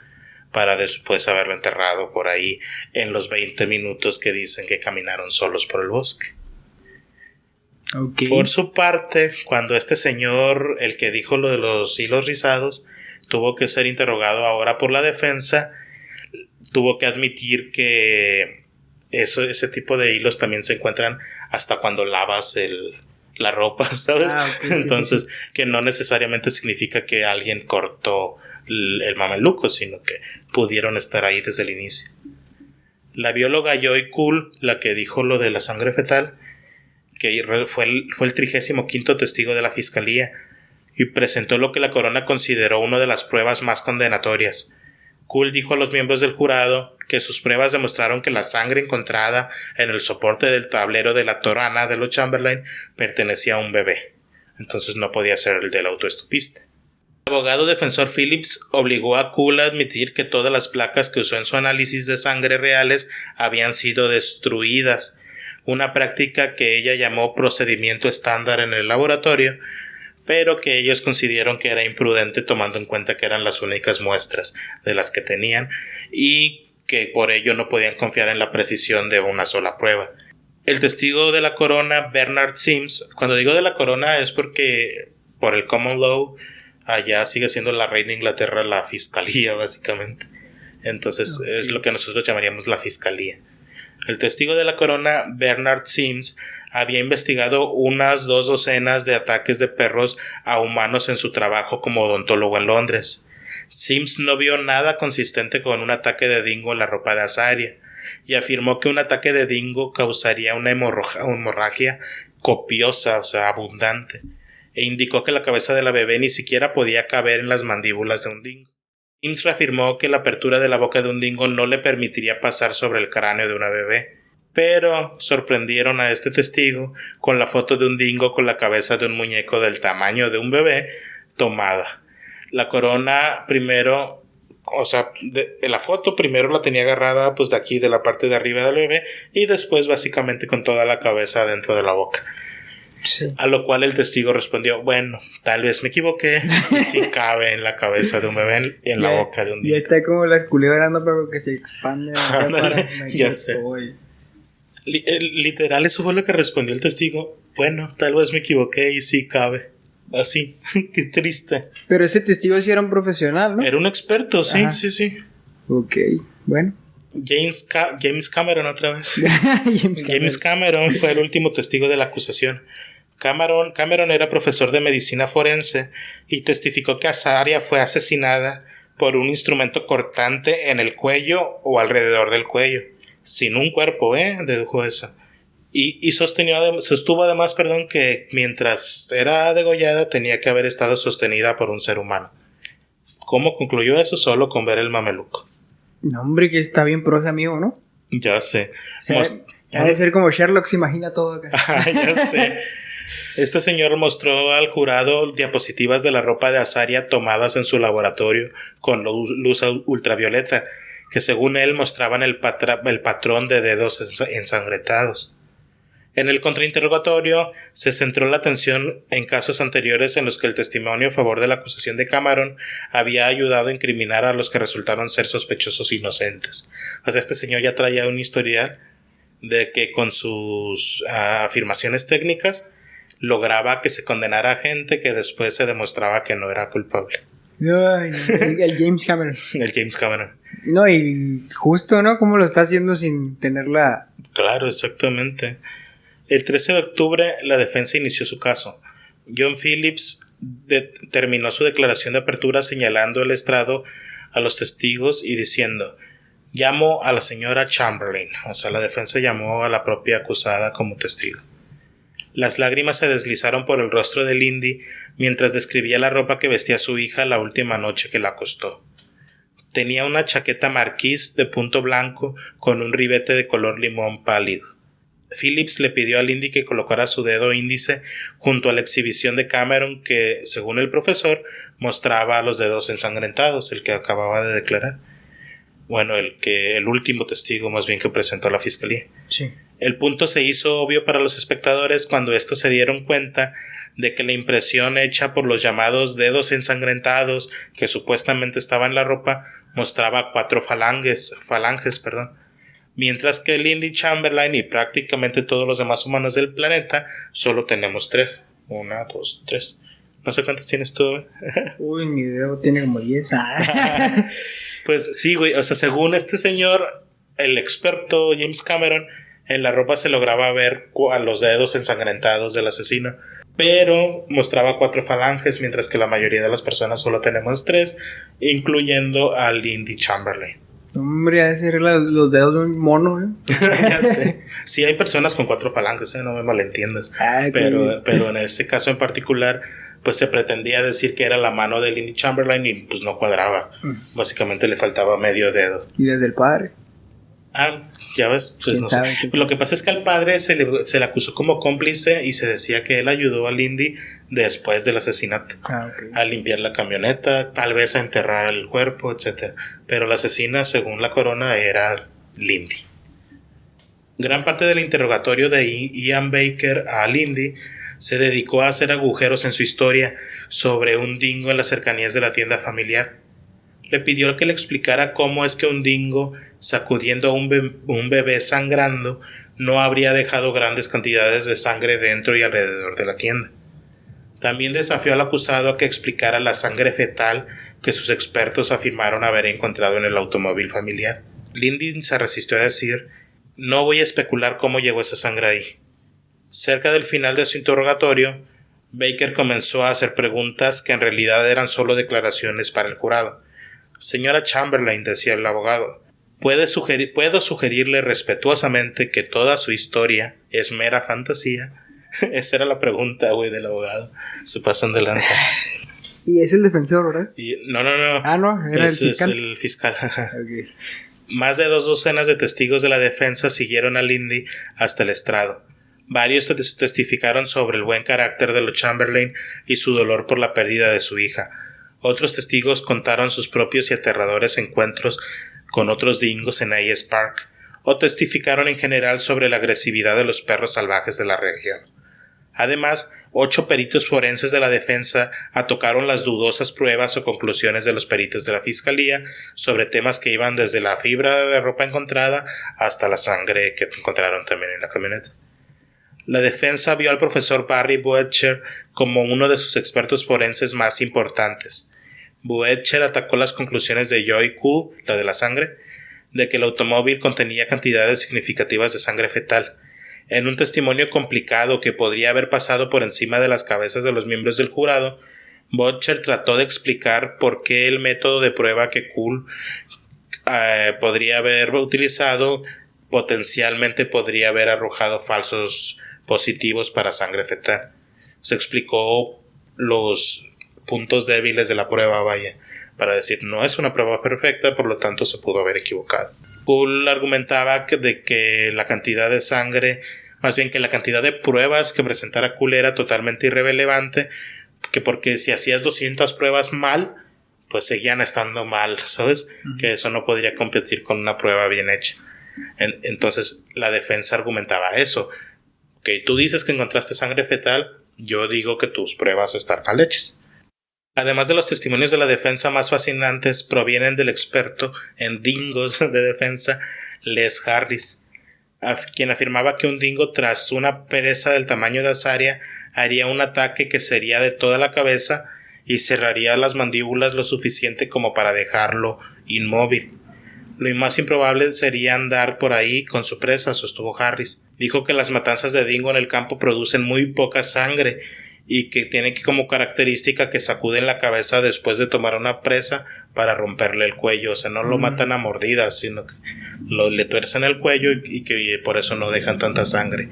para después haberlo enterrado por ahí en los 20 minutos que dicen que caminaron solos por el bosque. Okay. Por su parte, cuando este señor, el que dijo lo de los hilos rizados, tuvo que ser interrogado ahora por la defensa, tuvo que admitir que ese tipo de hilos también se encuentran hasta cuando lavas la ropa, ¿sabes? Okay, entonces, sí. Que no necesariamente significa que alguien cortó el mameluco, sino que pudieron estar ahí desde el inicio. La bióloga Joy Kuhl, la que dijo lo de la sangre fetal, que fue el 35º testigo de la fiscalía, y presentó lo que la corona consideró una de las pruebas más condenatorias. Kuhl dijo a los miembros del jurado que sus pruebas demostraron que la sangre encontrada en el soporte del tablero de la torana de los Chamberlain pertenecía a un bebé. Entonces no podía ser el del autoestopista. El abogado defensor Phillips obligó a Kuhl a admitir que todas las placas que usó en su análisis de sangre reales habían sido destruidas, una práctica que ella llamó procedimiento estándar en el laboratorio, pero que ellos consideraron que era imprudente tomando en cuenta que eran las únicas muestras de las que tenían y que por ello no podían confiar en la precisión de una sola prueba. El testigo de la corona, Bernard Sims, cuando digo de la corona es porque por el common law allá sigue siendo la reina de Inglaterra la fiscalía básicamente, entonces es lo que nosotros llamaríamos la fiscalía. El testigo de la corona, Bernard Sims, había investigado unas 2 docenas de ataques de perros a humanos en su trabajo como odontólogo en Londres. Sims no vio nada consistente con un ataque de dingo en la ropa de Azaria y afirmó que un ataque de dingo causaría una hemorragia copiosa, o sea, abundante, e indicó que la cabeza de la bebé ni siquiera podía caber en las mandíbulas de un dingo. Sims reafirmó que la apertura de la boca de un dingo no le permitiría pasar sobre el cráneo de una bebé, pero sorprendieron a este testigo con la foto de un dingo con la cabeza de un muñeco del tamaño de un bebé tomada. La corona primero, o sea, la foto primero la tenía agarrada pues de aquí, de la parte de arriba del bebé, y después básicamente con toda la cabeza dentro de la boca. Sí. A lo cual el testigo respondió: bueno, tal vez me equivoqué, sí cabe en la cabeza de un bebé, en la boca de un dingo. Ya está como la culebra, no, pero que se expande. Ya sé. Literal, eso fue lo que respondió el testigo. Bueno, tal vez me equivoqué y sí cabe. Así, qué triste. Pero ese testigo sí era un profesional, ¿no? Era un experto, sí, Ajá. sí. Ok, bueno. James Cameron otra vez. James Cameron fue el último testigo de la acusación. Cameron era profesor de medicina forense y testificó que Azaria fue asesinada por un instrumento cortante en el cuello o alrededor del cuello. Sin un cuerpo, dedujo eso. Y sostuvo además, que mientras era degollada tenía que haber estado sostenida por un ser humano. ¿Cómo concluyó eso? Solo con ver el mameluco. No, hombre, que está bien pro ese amigo, ¿no? Ya sé. Ha de ser como Sherlock, se imagina todo acá. Ya sé. Este señor mostró al jurado diapositivas de la ropa de Azaria tomadas en su laboratorio con luz ultravioleta, que según él mostraban el patrón de dedos ensangrentados. En el contrainterrogatorio se centró la atención en casos anteriores en los que el testimonio a favor de la acusación de Cameron había ayudado a incriminar a los que resultaron ser sospechosos inocentes. O sea, este señor ya traía un historial de que con sus afirmaciones técnicas lograba que se condenara a gente que después se demostraba que no era culpable. Ay, el James Cameron. El James Cameron. No, y justo, ¿no? ¿Cómo lo está haciendo sin tenerla? Claro, exactamente. El 13 de octubre la defensa inició su caso. John Phillips terminó su declaración de apertura señalando el estrado a los testigos y diciendo: llamo a la señora Chamberlain. O sea, la defensa llamó a la propia acusada como testigo. Las lágrimas se deslizaron por el rostro de Lindy mientras describía la ropa que vestía su hija la última noche que la acostó. Tenía una chaqueta marquís de punto blanco con un ribete de color limón pálido. Phillips le pidió a Lindy que colocara su dedo índice junto a la exhibición de Cameron que, según el profesor, mostraba los dedos ensangrentados, el que acababa de declarar. Bueno, el último testigo más bien que presentó a la fiscalía. Sí. El punto se hizo obvio para los espectadores cuando estos se dieron cuenta de que la impresión hecha por los llamados dedos ensangrentados que supuestamente estaban en la ropa mostraba 4 falanges, mientras que Lindy Chamberlain y prácticamente todos los demás humanos del planeta solo tenemos 3. 1, 2, 3. No sé cuántas tienes tú. Uy, mi dedo tiene como 10. Pues sí, güey. O sea, según este señor, el experto James Cameron, en la ropa se lograba ver a los dedos ensangrentados del asesino, pero mostraba 4 falanges, mientras que la mayoría de las personas solo tenemos 3, incluyendo a Lindy Chamberlain. Hombre, ha de ser los dedos de un mono, ¿eh? Ya sé. Sí hay personas con 4 falanges, no me malentiendas. Pero en este caso en particular, pues se pretendía decir que era la mano de Lindy Chamberlain y pues no cuadraba. Básicamente le faltaba medio dedo. ¿Y desde el padre? Ya ves, pues no sé. Lo que pasa es que al padre se le acusó como cómplice y se decía que él ayudó a Lindy después del asesinato. Okay. A limpiar la camioneta, tal vez a enterrar el cuerpo, etc. Pero la asesina, según la corona, era Lindy. Gran parte del interrogatorio de Ian Baker a Lindy se dedicó a hacer agujeros en su historia sobre un dingo en las cercanías de la tienda familiar. Le pidió que le explicara cómo es que un dingo, sacudiendo a un bebé sangrando, no habría dejado grandes cantidades de sangre dentro y alrededor de la tienda. También desafió al acusado a que explicara la sangre fetal que sus expertos afirmaron haber encontrado en el automóvil familiar. Lindy se resistió a decir: no voy a especular cómo llegó esa sangre ahí. Cerca del final de su interrogatorio, Baker comenzó a hacer preguntas que en realidad eran solo declaraciones para el jurado. Señora Chamberlain, decía el abogado, puedo sugerirle respetuosamente que toda su historia es mera fantasía. Esa era la pregunta, güey, del abogado. Se pasan de lanza. Y es el defensor, ¿verdad? No. No, era el fiscal. Es el fiscal. Okay. Más de 2 docenas de testigos de la defensa siguieron a Lindy hasta el estrado. Varios testificaron sobre el buen carácter de los Chamberlain y su dolor por la pérdida de su hija. Otros testigos contaron sus propios y aterradores encuentros con otros dingos en Hayes Park, o testificaron en general sobre la agresividad de los perros salvajes de la región. Además, 8 peritos forenses de la defensa tocaron las dudosas pruebas o conclusiones de los peritos de la fiscalía sobre temas que iban desde la fibra de ropa encontrada hasta la sangre que encontraron también en la camioneta. La defensa vio al profesor Barry Boettcher como uno de sus expertos forenses más importantes. Boettcher atacó las conclusiones de Joy Kuhl, la de la sangre, de que el automóvil contenía cantidades significativas de sangre fetal. En un testimonio complicado que podría haber pasado por encima de las cabezas de los miembros del jurado, Butcher trató de explicar por qué el método de prueba que Kuhl podría haber utilizado potencialmente podría haber arrojado falsos positivos para sangre fetal. Se explicó los puntos débiles de la prueba, vaya, para decir no es una prueba perfecta, por lo tanto se pudo haber equivocado. Kuhl argumentaba que la cantidad de sangre, más bien que la cantidad de pruebas que presentara Kuhl era totalmente irrelevante, que porque si hacías 200 pruebas mal, pues seguían estando mal, ¿sabes? Que eso no podría competir con una prueba bien hecha. Entonces la defensa argumentaba eso. Ok, tú dices que encontraste sangre fetal, yo digo que tus pruebas están mal hechas. Además de los testimonios de la defensa más fascinantes provienen del experto en dingos de defensa Les Harris, quien afirmaba que un dingo tras una presa del tamaño de Azaria haría un ataque que sería de toda la cabeza y cerraría las mandíbulas lo suficiente como para dejarlo inmóvil. Lo más improbable sería andar por ahí con su presa, sostuvo Harris. Dijo que las matanzas de dingo en el campo producen muy poca sangre y que tiene como característica que sacuden la cabeza después de tomar una presa para romperle el cuello. O sea, no lo matan a mordidas, sino que le tuercen el cuello y que por eso no dejan tanta sangre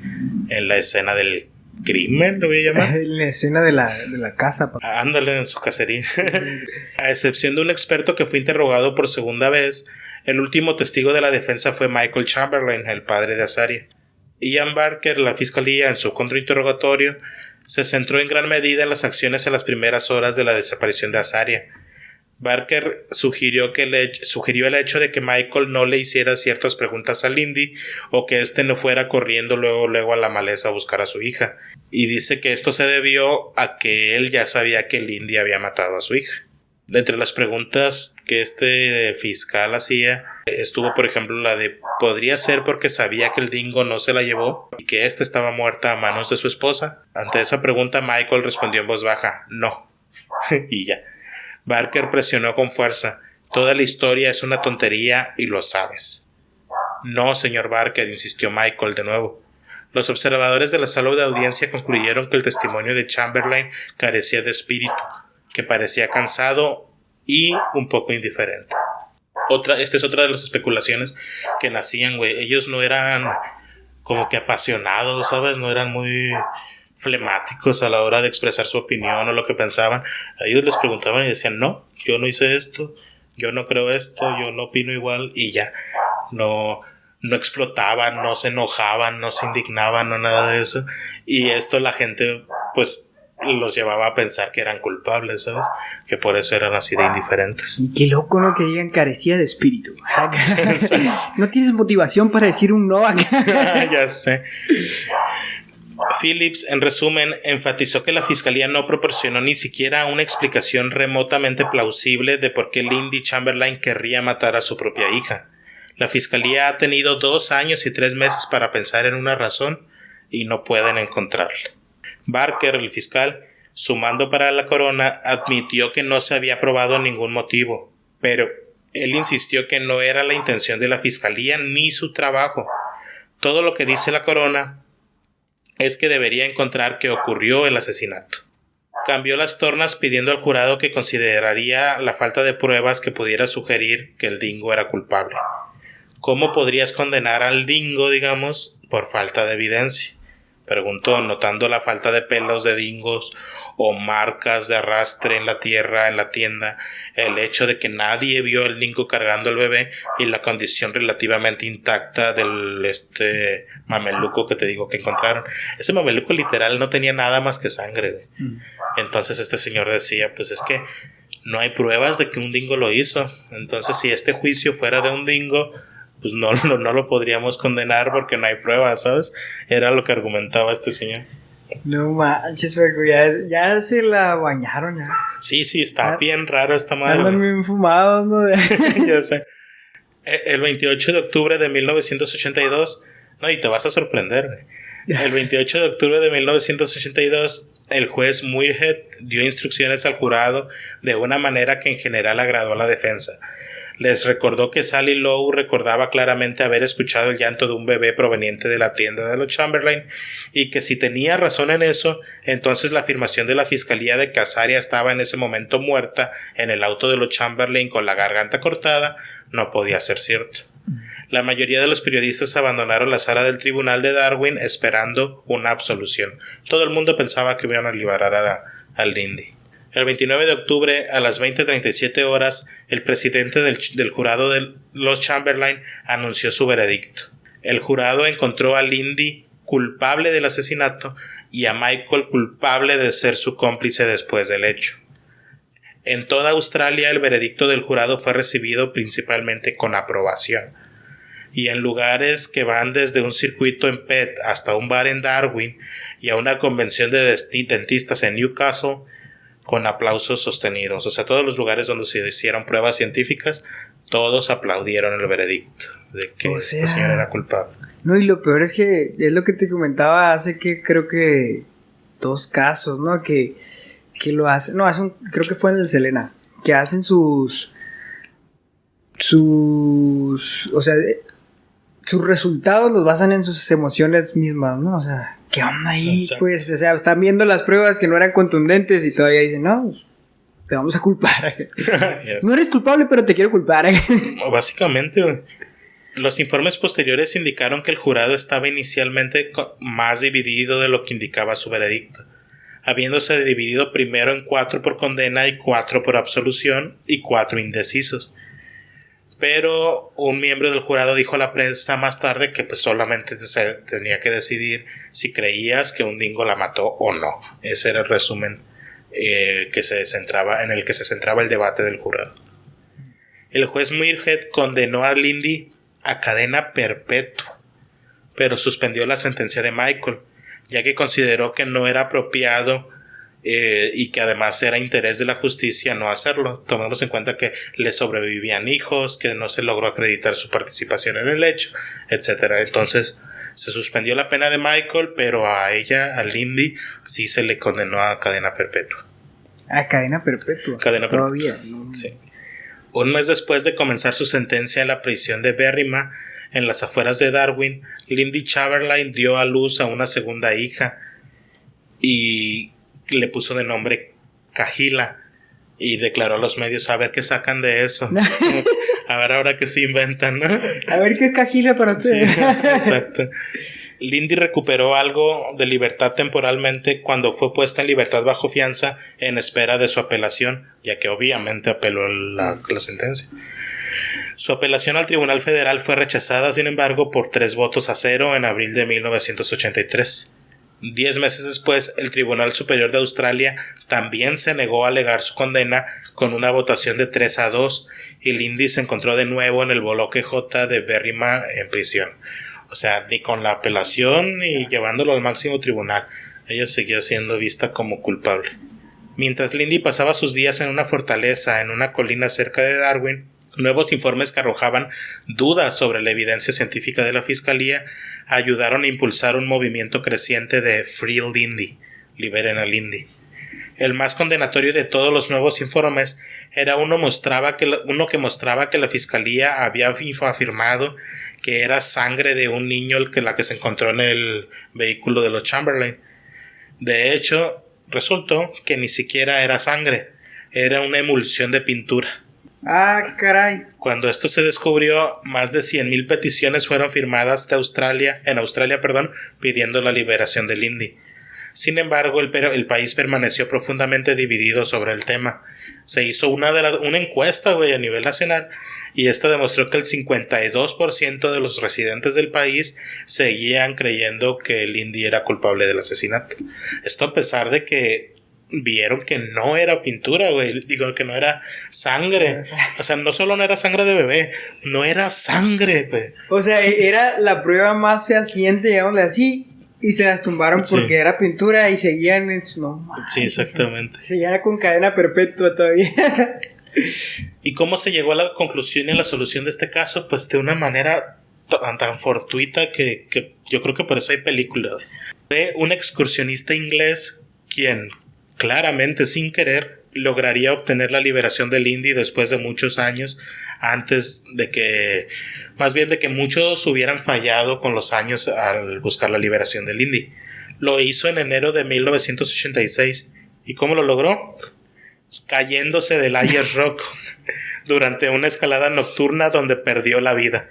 en la escena del crimen, lo voy a llamar. La escena de la casa. Ándale, en su cacería. A excepción de un experto que fue interrogado por segunda vez, el último testigo de la defensa fue Michael Chamberlain, el padre de Azaria. Ian Barker, la fiscalía, en su contrainterrogatorio, se centró en gran medida en las acciones en las primeras horas de la desaparición de Azaria. Barker sugirió el hecho de que Michael no le hiciera ciertas preguntas a Lindy o que éste no fuera corriendo luego a la maleza a buscar a su hija. Y dice que esto se debió a que él ya sabía que Lindy había matado a su hija. Entre las preguntas que este fiscal hacía estuvo, por ejemplo, la de ¿podría ser porque sabía que el dingo no se la llevó y que ésta estaba muerta a manos de su esposa? Ante esa pregunta Michael respondió en voz baja, no. Y ya. Barker presionó con fuerza. Toda la historia es una tontería y lo sabes. No, señor Barker, insistió Michael de nuevo. Los observadores de la sala de audiencia concluyeron que el testimonio de Chamberlain carecía de espíritu, que parecía cansado y un poco indiferente. Esta es otra de las especulaciones que nacían, güey. Ellos no eran como que apasionados, ¿sabes? No eran muy flemáticos a la hora de expresar su opinión o lo que pensaban. A ellos les preguntaban y decían, no, yo no hice esto, yo no creo esto, yo no opino igual, y ya. No explotaban, no se enojaban, no se indignaban, no nada de eso. Y esto la gente, pues, los llevaba a pensar que eran culpables, ¿sabes? Que por eso eran así de indiferentes. Y qué loco, ¿no? Que digan carecía de espíritu. No tienes motivación para decir un no acá. Ya sé. Phillips, en resumen, enfatizó que la fiscalía no proporcionó ni siquiera una explicación remotamente plausible de por qué Lindy Chamberlain querría matar a su propia hija. La fiscalía ha tenido 2 años y 3 meses para pensar en una razón y no pueden encontrarla. Barker, el fiscal, sumando para la corona, admitió que no se había probado ningún motivo, pero él insistió que no era la intención de la fiscalía ni su trabajo. Todo lo que dice la corona es que debería encontrar que ocurrió el asesinato. Cambió las tornas pidiendo al jurado que consideraría la falta de pruebas que pudiera sugerir que el dingo era culpable. ¿Cómo podrías condenar al dingo, digamos, por falta de evidencia?, preguntó, notando la falta de pelos de dingos o marcas de arrastre en la tierra, en la tienda, el hecho de que nadie vio al dingo cargando al bebé y la condición relativamente intacta del mameluco que te digo que encontraron. Ese mameluco literal no tenía nada más que sangre. Entonces este señor decía, pues es que no hay pruebas de que un dingo lo hizo. Entonces si este juicio fuera de un dingo, pues no lo podríamos condenar porque no hay pruebas, ¿sabes? Era lo que argumentaba este señor. No manches, ya se la bañaron ya. Sí, está bien raro esta madre. Andan bien fumados, ¿no? Ya sé. El 28 de octubre de 1982, no, y te vas a sorprender. El 28 de octubre de 1982, el juez Muirhead dio instrucciones al jurado de una manera que en general agradó a la defensa. Les recordó que Sally Lowe recordaba claramente haber escuchado el llanto de un bebé proveniente de la tienda de los Chamberlain y que si tenía razón en eso, entonces la afirmación de la fiscalía de que Azaria estaba en ese momento muerta en el auto de los Chamberlain con la garganta cortada no podía ser cierto. La mayoría de los periodistas abandonaron la sala del tribunal de Darwin esperando una absolución. Todo el mundo pensaba que iban a liberar a Lindy. El 29 de octubre a las 20:37 horas, el presidente del jurado de los Chamberlain anunció su veredicto. El jurado encontró a Lindy culpable del asesinato y a Michael culpable de ser su cómplice después del hecho. En toda Australia el veredicto del jurado fue recibido principalmente con aprobación. Y en lugares que van desde un circuito en Perth hasta un bar en Darwin y a una convención de dentistas en Newcastle, con aplausos sostenidos. O sea, todos los lugares donde se hicieron pruebas científicas, todos aplaudieron el veredicto de que esta señora era culpable. No, y lo peor es que es lo que te comentaba hace que creo que 2 casos, ¿no? Que lo hacen, no, creo que fue en el Selena, que hacen sus, o sea, sus resultados los basan en sus emociones mismas, ¿no? O sea, ¿qué onda ahí? Exacto. Pues, o sea, están viendo las pruebas que no eran contundentes y todavía dicen, no, pues, te vamos a culpar. Yes. No eres culpable, pero te quiero culpar. Básicamente, los informes posteriores indicaron que el jurado estaba inicialmente más dividido de lo que indicaba su veredicto, habiéndose dividido primero en 4 por condena y 4 por absolución y 4 indecisos. Pero un miembro del jurado dijo a la prensa más tarde que pues solamente se tenía que decidir si creías que un dingo la mató o no. Ese era el resumen en el que se centraba el debate del jurado. El juez Muirhead condenó a Lindy a cadena perpetua, pero suspendió la sentencia de Michael, ya que consideró que no era apropiado y que además era interés de la justicia no hacerlo. Tomemos en cuenta que le sobrevivían hijos, que no se logró acreditar su participación en el hecho, etc. Entonces se suspendió la pena de Michael, pero a ella, a Lindy, sí se le condenó a cadena perpetua. ¿A cadena perpetua? Cadena todavía, perpetua. ¿No? Sí. Un mes después de comenzar su sentencia en la prisión de Berrima, en las afueras de Darwin, Lindy Chamberlain dio a luz a una segunda hija y le puso de nombre Kahila y declaró a los medios a ver qué sacan de eso. A ver ahora qué se inventan, ¿no? A ver qué es Kahila para ustedes. Sí, exacto. Lindy recuperó algo de libertad temporalmente cuando fue puesta en libertad bajo fianza en espera de su apelación, ya que obviamente apeló la sentencia. Su apelación al Tribunal Federal fue rechazada, sin embargo, por 3-0 en abril de 1983. 10 meses después, el Tribunal Superior de Australia también se negó a alegar su condena con una votación de 3-2 y Lindy se encontró de nuevo en el bloque J de Berrima en prisión. O sea, ni con la apelación ni llevándolo al máximo tribunal. Ella seguía siendo vista como culpable. Mientras Lindy pasaba sus días en una fortaleza en una colina cerca de Darwin, nuevos informes que arrojaban dudas sobre la evidencia científica de la fiscalía ayudaron a impulsar un movimiento creciente de Free Lindy, liberen a Lindy. El más condenatorio de todos los nuevos informes era uno que mostraba que la fiscalía había afirmado que era sangre de un niño la que se encontró en el vehículo de los Chamberlain. De hecho, resultó que ni siquiera era sangre, era una emulsión de pintura. Ah, caray. Cuando esto se descubrió, más de 100,000 peticiones fueron firmadas en Australia, pidiendo la liberación de Lindy. Sin embargo, el país permaneció profundamente dividido sobre el tema. Se hizo una encuesta, a nivel nacional, y esta demostró que el 52% de los residentes del país seguían creyendo que Lindy era culpable del asesinato. Esto a pesar de que vieron que no era pintura, que no era sangre. O sea, no solo no era sangre de bebé, no era sangre, güey. O sea, era la prueba más fehaciente, digámosle así, y se las tumbaron porque era pintura y seguían en su... No, sí, exactamente. Seguían con cadena perpetua todavía. ¿Y cómo se llegó a la conclusión y a la solución de este caso? Pues de una manera tan fortuita que yo creo que por eso hay película. Fue un excursionista inglés quien claramente sin querer lograría obtener la liberación de Lindy después de muchos años antes de que, más bien de que muchos hubieran fallado con los años al buscar la liberación del Indy. Lo hizo en enero de 1986. ¿Y cómo lo logró? Cayéndose del Ayers Rock durante una escalada nocturna donde perdió la vida.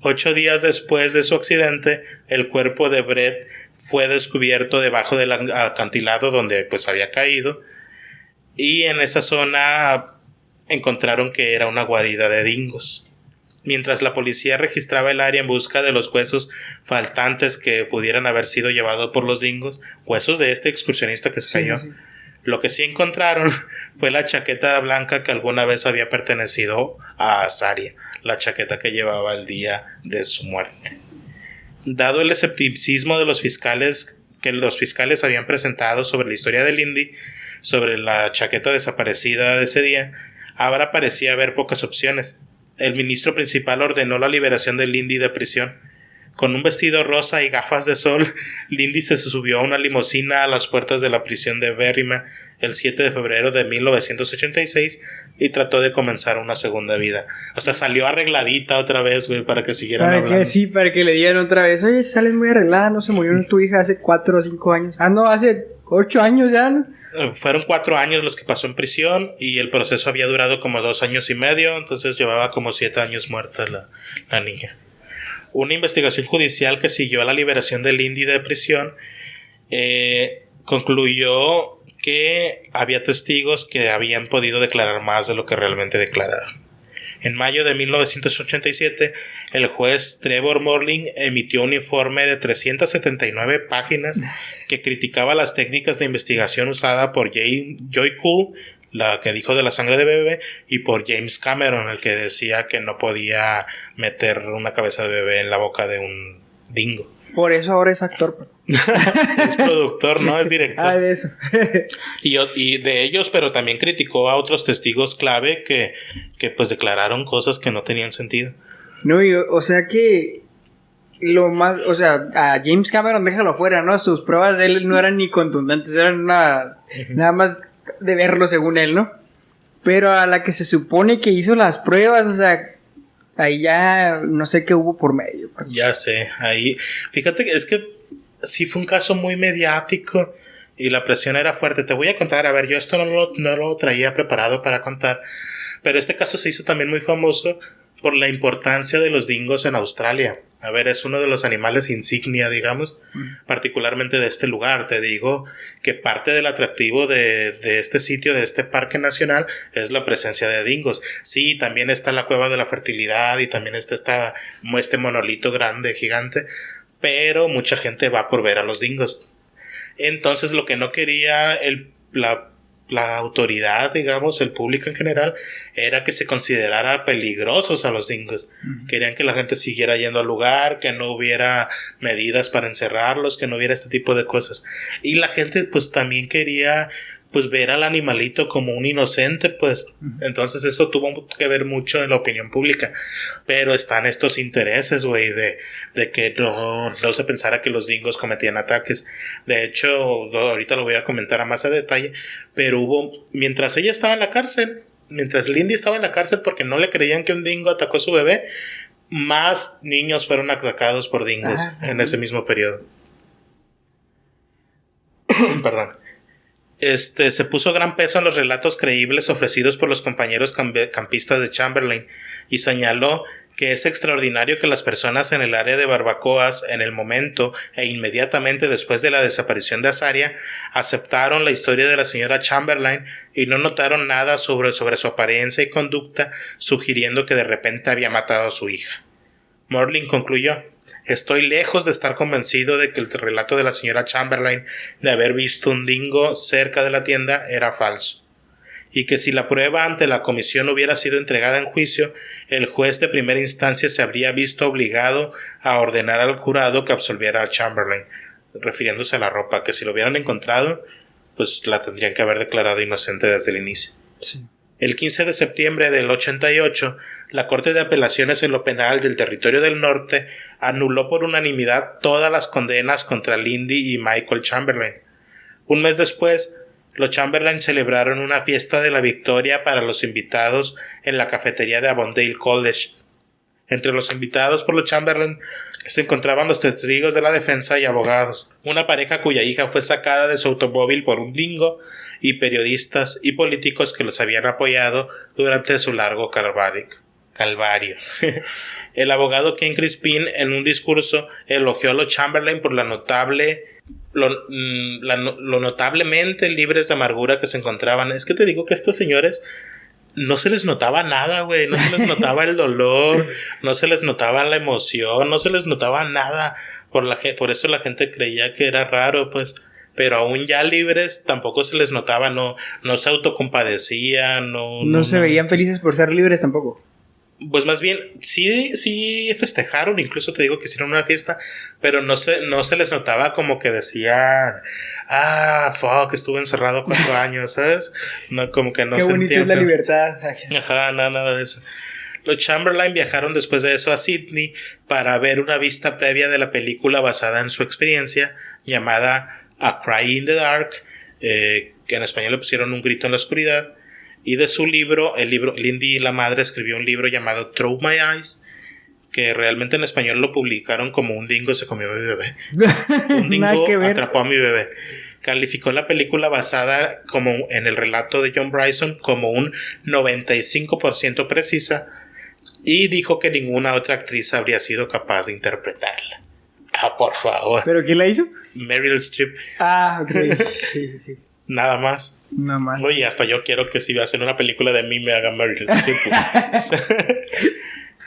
8 días después de su accidente, el cuerpo de Brett fue descubierto debajo del acantilado donde pues había caído, y en esa zona encontraron que era una guarida de dingos. Mientras la policía registraba el área en busca de los huesos faltantes que pudieran haber sido llevados por los dingos, huesos de este excursionista que se cayó, lo que sí encontraron fue la chaqueta blanca que alguna vez había pertenecido a Azaria, la chaqueta que llevaba el día de su muerte. Dado el escepticismo de los fiscales que los fiscales habían presentado sobre la historia del Indy, sobre la chaqueta desaparecida de ese día, ahora parecía haber pocas opciones. El ministro principal ordenó la liberación de Lindy de prisión. Con un vestido rosa y gafas de sol, Lindy se subió a una limusina a las puertas de la prisión de Berrima el 7 de febrero de 1986 y trató de comenzar una segunda vida. O sea, salió arregladita otra vez, güey, para que siguieran hablando. Para que le dieran otra vez. Oye, sales muy arreglada, ¿no? Se murió tu hija hace 4 o 5 años. Ah, no, hace 8 años ya, ¿no? Fueron 4 años los que pasó en prisión y el proceso había durado como 2 años y medio, entonces llevaba como 7 años muerta la niña. Una investigación judicial que siguió a la liberación de Lindy de prisión concluyó que había testigos que habían podido declarar más de lo que realmente declararon. En mayo de 1987, el juez Trevor Morling emitió un informe de 379 páginas que criticaba las técnicas de investigación usadas por Joy Cool, la que dijo de la sangre de bebé, y por James Cameron, el que decía que no podía meter una cabeza de bebé en la boca de un dingo. Por eso ahora es actor. Es productor, no es director. Ah, de eso. y de ellos, pero también criticó a otros testigos clave que pues declararon cosas que no tenían sentido. No, o sea que lo más, o sea, a James Cameron déjalo fuera, ¿no? Sus pruebas de él no eran ni contundentes, eran nada más de verlo según él, ¿no? Pero a la que se supone que hizo las pruebas, o sea, ahí ya no sé qué hubo por medio. Ya sé, ahí, fíjate que es que sí fue un caso muy mediático y la presión era fuerte. Te voy a contar, a ver, yo esto no lo traía preparado para contar, pero este caso se hizo también muy famoso por la importancia de los dingos en Australia. A ver, es uno de los animales insignia, digamos, particularmente de este lugar. Te digo que parte del atractivo de este sitio, de este parque nacional, es la presencia de dingos. Sí, también está la Cueva de la Fertilidad y también está este monolito grande, gigante, pero mucha gente va por ver a los dingos. Entonces, lo que no quería la autoridad, digamos, el público en general, era que se considerara peligrosos a los dingos. Querían que la gente siguiera yendo al lugar, que no hubiera medidas para encerrarlos, que no hubiera este tipo de cosas. Y la gente pues también quería pues ver al animalito como un inocente, pues. Entonces eso tuvo que ver mucho en la opinión pública. Pero están estos intereses, güey, de que no se pensara que los dingos cometían ataques. De hecho, ahorita lo voy a comentar a más a detalle, pero mientras ella estaba en la cárcel, mientras Lindy estaba en la cárcel porque no le creían que un dingo atacó a su bebé, más niños fueron atacados por dingos en ese mismo periodo. Perdón. Se puso gran peso en los relatos creíbles ofrecidos por los compañeros campistas de Chamberlain y señaló que es extraordinario que las personas en el área de barbacoas en el momento e inmediatamente después de la desaparición de Azaria aceptaron la historia de la señora Chamberlain y no notaron nada sobre su apariencia y conducta, sugiriendo que de repente había matado a su hija. Morling concluyó: estoy lejos de estar convencido de que el relato de la señora Chamberlain de haber visto un dingo cerca de la tienda era falso, y que si la prueba ante la comisión hubiera sido entregada en juicio, el juez de primera instancia se habría visto obligado a ordenar al jurado que absolviera a Chamberlain, refiriéndose a la ropa, que si lo hubieran encontrado, pues la tendrían que haber declarado inocente desde el inicio. Sí. El 15 de septiembre del 88, la Corte de Apelaciones en lo Penal del Territorio del Norte anuló por unanimidad todas las condenas contra Lindy y Michael Chamberlain. Un mes después, los Chamberlain celebraron una fiesta de la victoria para los invitados en la cafetería de Avondale College. Entre los invitados por los Chamberlain se encontraban los testigos de la defensa y abogados, una pareja cuya hija fue sacada de su automóvil por un dingo, y periodistas y políticos que los habían apoyado durante su largo calvario. El abogado Ken Crispin, en un discurso, elogió a los Chamberlain por lo notablemente libres de amargura que se encontraban. Es que te digo que estos señores no se les notaba nada, güey. No se les notaba el dolor, no se les notaba la emoción, no se les notaba nada. Por eso la gente creía que era raro, pues. Pero aún ya libres tampoco se les notaba, no se autocompadecían, no se veían felices por ser libres tampoco. Pues más bien, sí festejaron, incluso te digo que hicieron una fiesta, pero no se les notaba como que decían, fuck, estuve encerrado 4 años, ¿sabes? No, como que no qué bonito es la libertad. Ajá, nada de eso. Los Chamberlain viajaron después de eso a Sydney para ver una vista previa de la película basada en su experiencia, llamada A Cry in the Dark, que en español le pusieron Un grito en la oscuridad. Y de su libro, Lindy la madre escribió un libro llamado Through My Eyes, que realmente en español lo publicaron como Un dingo se comió a mi bebé. Un dingo atrapó a mi bebé. Calificó la película basada como en el relato de John Bryson como un 95% precisa, y dijo que ninguna otra actriz habría sido capaz de interpretarla. Por favor. ¿Pero quién la hizo? Meryl Streep. Ok. Sí. Nada más. Oye, hasta yo quiero que si hacen una película de mí me hagan Meryl Streep.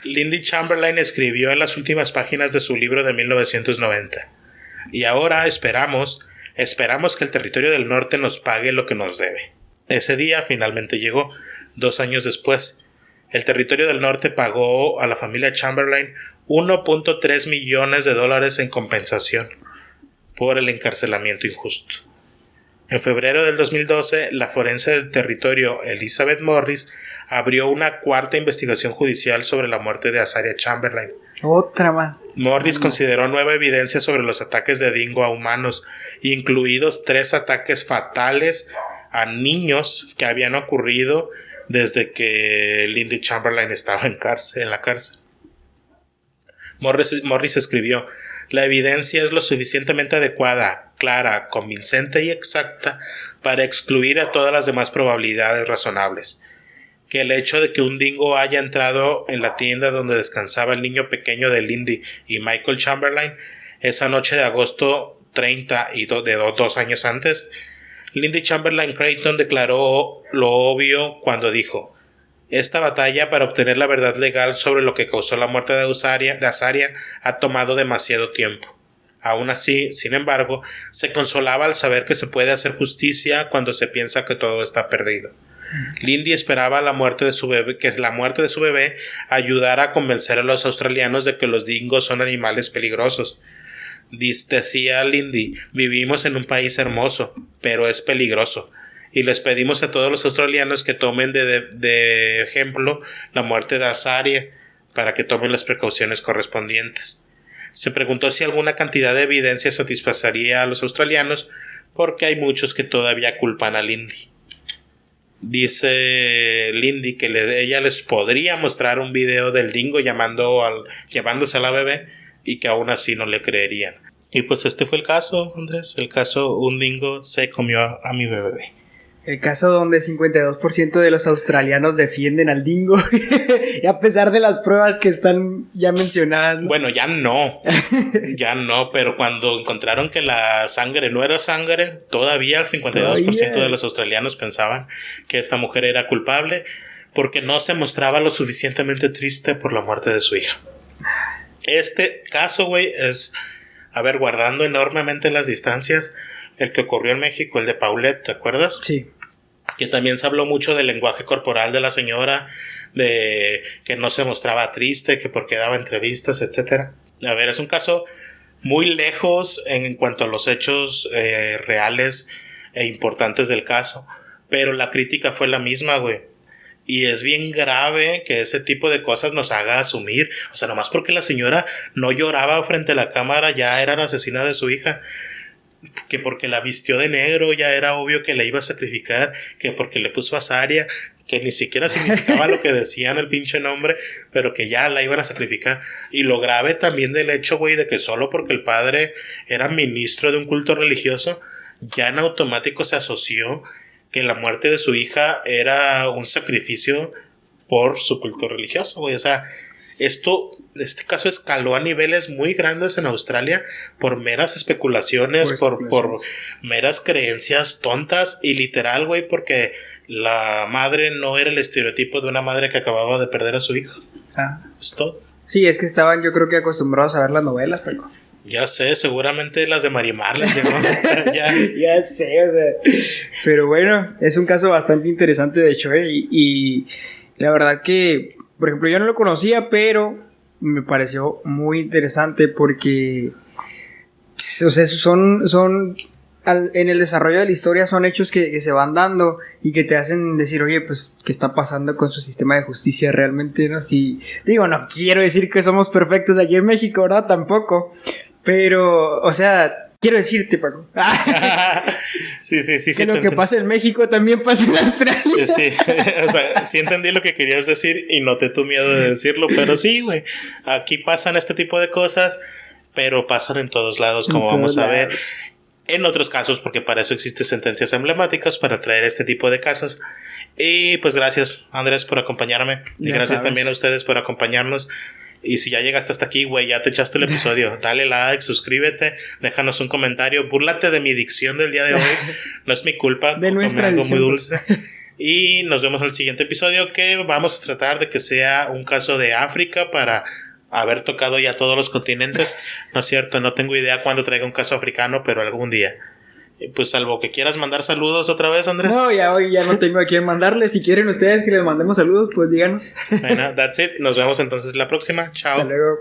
Lindy Chamberlain escribió en las últimas páginas de su libro de 1990. Y ahora esperamos que el territorio del norte nos pague lo que nos debe. Ese día finalmente llegó, 2 años después. El territorio del norte pagó a la familia Chamberlain $1.3 millones en compensación por el encarcelamiento injusto. En febrero del 2012, la forense del territorio Elizabeth Morris abrió una 4ª investigación judicial sobre la muerte de Azaria Chamberlain. Otra más. Morris consideró nueva evidencia sobre los ataques de dingo a humanos, incluidos 3 ataques fatales a niños que habían ocurrido desde que Lindy Chamberlain estaba en la cárcel. Morris escribió: la evidencia es lo suficientemente adecuada, clara, convincente y exacta para excluir a todas las demás probabilidades razonables. Que el hecho de que un dingo haya entrado en la tienda donde descansaba el niño pequeño de Lindy y Michael Chamberlain esa noche de agosto 30 y de 2 años antes. Lindy Chamberlain Creighton declaró lo obvio cuando dijo: esta batalla para obtener la verdad legal sobre lo que causó la muerte de Azaria ha tomado demasiado tiempo. Aún así, sin embargo, se consolaba al saber que se puede hacer justicia cuando se piensa que todo está perdido. Lindy esperaba que la muerte de su bebé ayudara a convencer a los australianos de que los dingos son animales peligrosos. Decía Lindy: vivimos en un país hermoso, pero es peligroso, y les pedimos a todos los australianos que tomen de ejemplo la muerte de Azaria para que tomen las precauciones correspondientes. Se preguntó si alguna cantidad de evidencia satisfacería a los australianos, porque hay muchos que todavía culpan a Lindy. Dice Lindy que ella les podría mostrar un video del dingo llevándose a la bebé, y que aún así no le creerían. Y pues este fue el caso, Andrés. El caso: un dingo se comió a mi bebé. El caso donde 52% de los australianos defienden al dingo. Y a pesar de las pruebas que están ya mencionadas, ¿no? Bueno, ya no, pero cuando encontraron que la sangre no era sangre, todavía el 52% de los australianos pensaban que esta mujer era culpable, porque no se mostraba lo suficientemente triste por la muerte de su hija. Este caso, güey, es, guardando enormemente las distancias, el que ocurrió en México, el de Paulette, ¿te acuerdas? Sí. Que también se habló mucho del lenguaje corporal de la señora, de que no se mostraba triste, que porque daba entrevistas, etcétera. Es un caso muy lejos en cuanto a los hechos reales e importantes del caso, pero la crítica fue la misma, güey. Y es bien grave que ese tipo de cosas nos haga asumir, o sea, nomás porque la señora no lloraba frente a la cámara ya era la asesina de su hija. que porque la vistió de negro ya era obvio que la iba a sacrificar, que porque le puso Azaria, que ni siquiera significaba lo que decían el pinche nombre, pero que ya la iban a sacrificar. Y lo grave también del hecho, güey, de que solo porque el padre era ministro de un culto religioso, ya en automático se asoció que la muerte de su hija era un sacrificio por su culto religioso, güey. O sea, este caso escaló a niveles muy grandes en Australia por meras especulaciones, por meras creencias tontas y literal, güey, porque la madre no era el estereotipo de una madre que acababa de perder a su hijo. Es todo. Sí, es que estaban, yo creo que acostumbrados a ver las novelas, pero... Ya sé, seguramente las de Marimar les llegó. Ya sé, o sea. Pero bueno, es un caso bastante interesante, de hecho, y la verdad que, por ejemplo, yo no lo conocía, pero me pareció muy interesante porque, o sea, en el desarrollo de la historia son hechos que se van dando y que te hacen decir, oye, pues, ¿qué está pasando con su sistema de justicia realmente, no? Si, digo, no quiero decir que somos perfectos aquí en México, ¿verdad? Tampoco. Pero, o sea, quiero decirte, Paco. Sí. Que lo que pasa en México también pasa en Australia. Sí, o sea, sí entendí lo que querías decir y noté tu miedo de decirlo, pero sí, güey. Aquí pasan este tipo de cosas, pero pasan en todos lados, como vamos a ver. En otros casos, porque para eso existen sentencias emblemáticas, para traer este tipo de casos. Y pues gracias, Andrés, por acompañarme. Y gracias también a ustedes por acompañarnos. Y si ya llegaste hasta aquí, güey, ya te echaste el episodio, dale like, suscríbete, déjanos un comentario, búrlate de mi dicción del día de hoy, no es mi culpa, de nuestra algo muy dicción. dulce. Y nos vemos en el siguiente episodio, que vamos a tratar de que sea un caso de África para haber tocado ya todos los continentes. No es cierto, no tengo idea cuándo traiga un caso africano, pero algún día. Pues salvo que quieras mandar saludos otra vez, Andrés. No, ya hoy ya no tengo a quién mandarles. Si quieren ustedes que les mandemos saludos, pues díganos. Bueno, that's it. Nos vemos entonces la próxima. Chao. Hasta luego.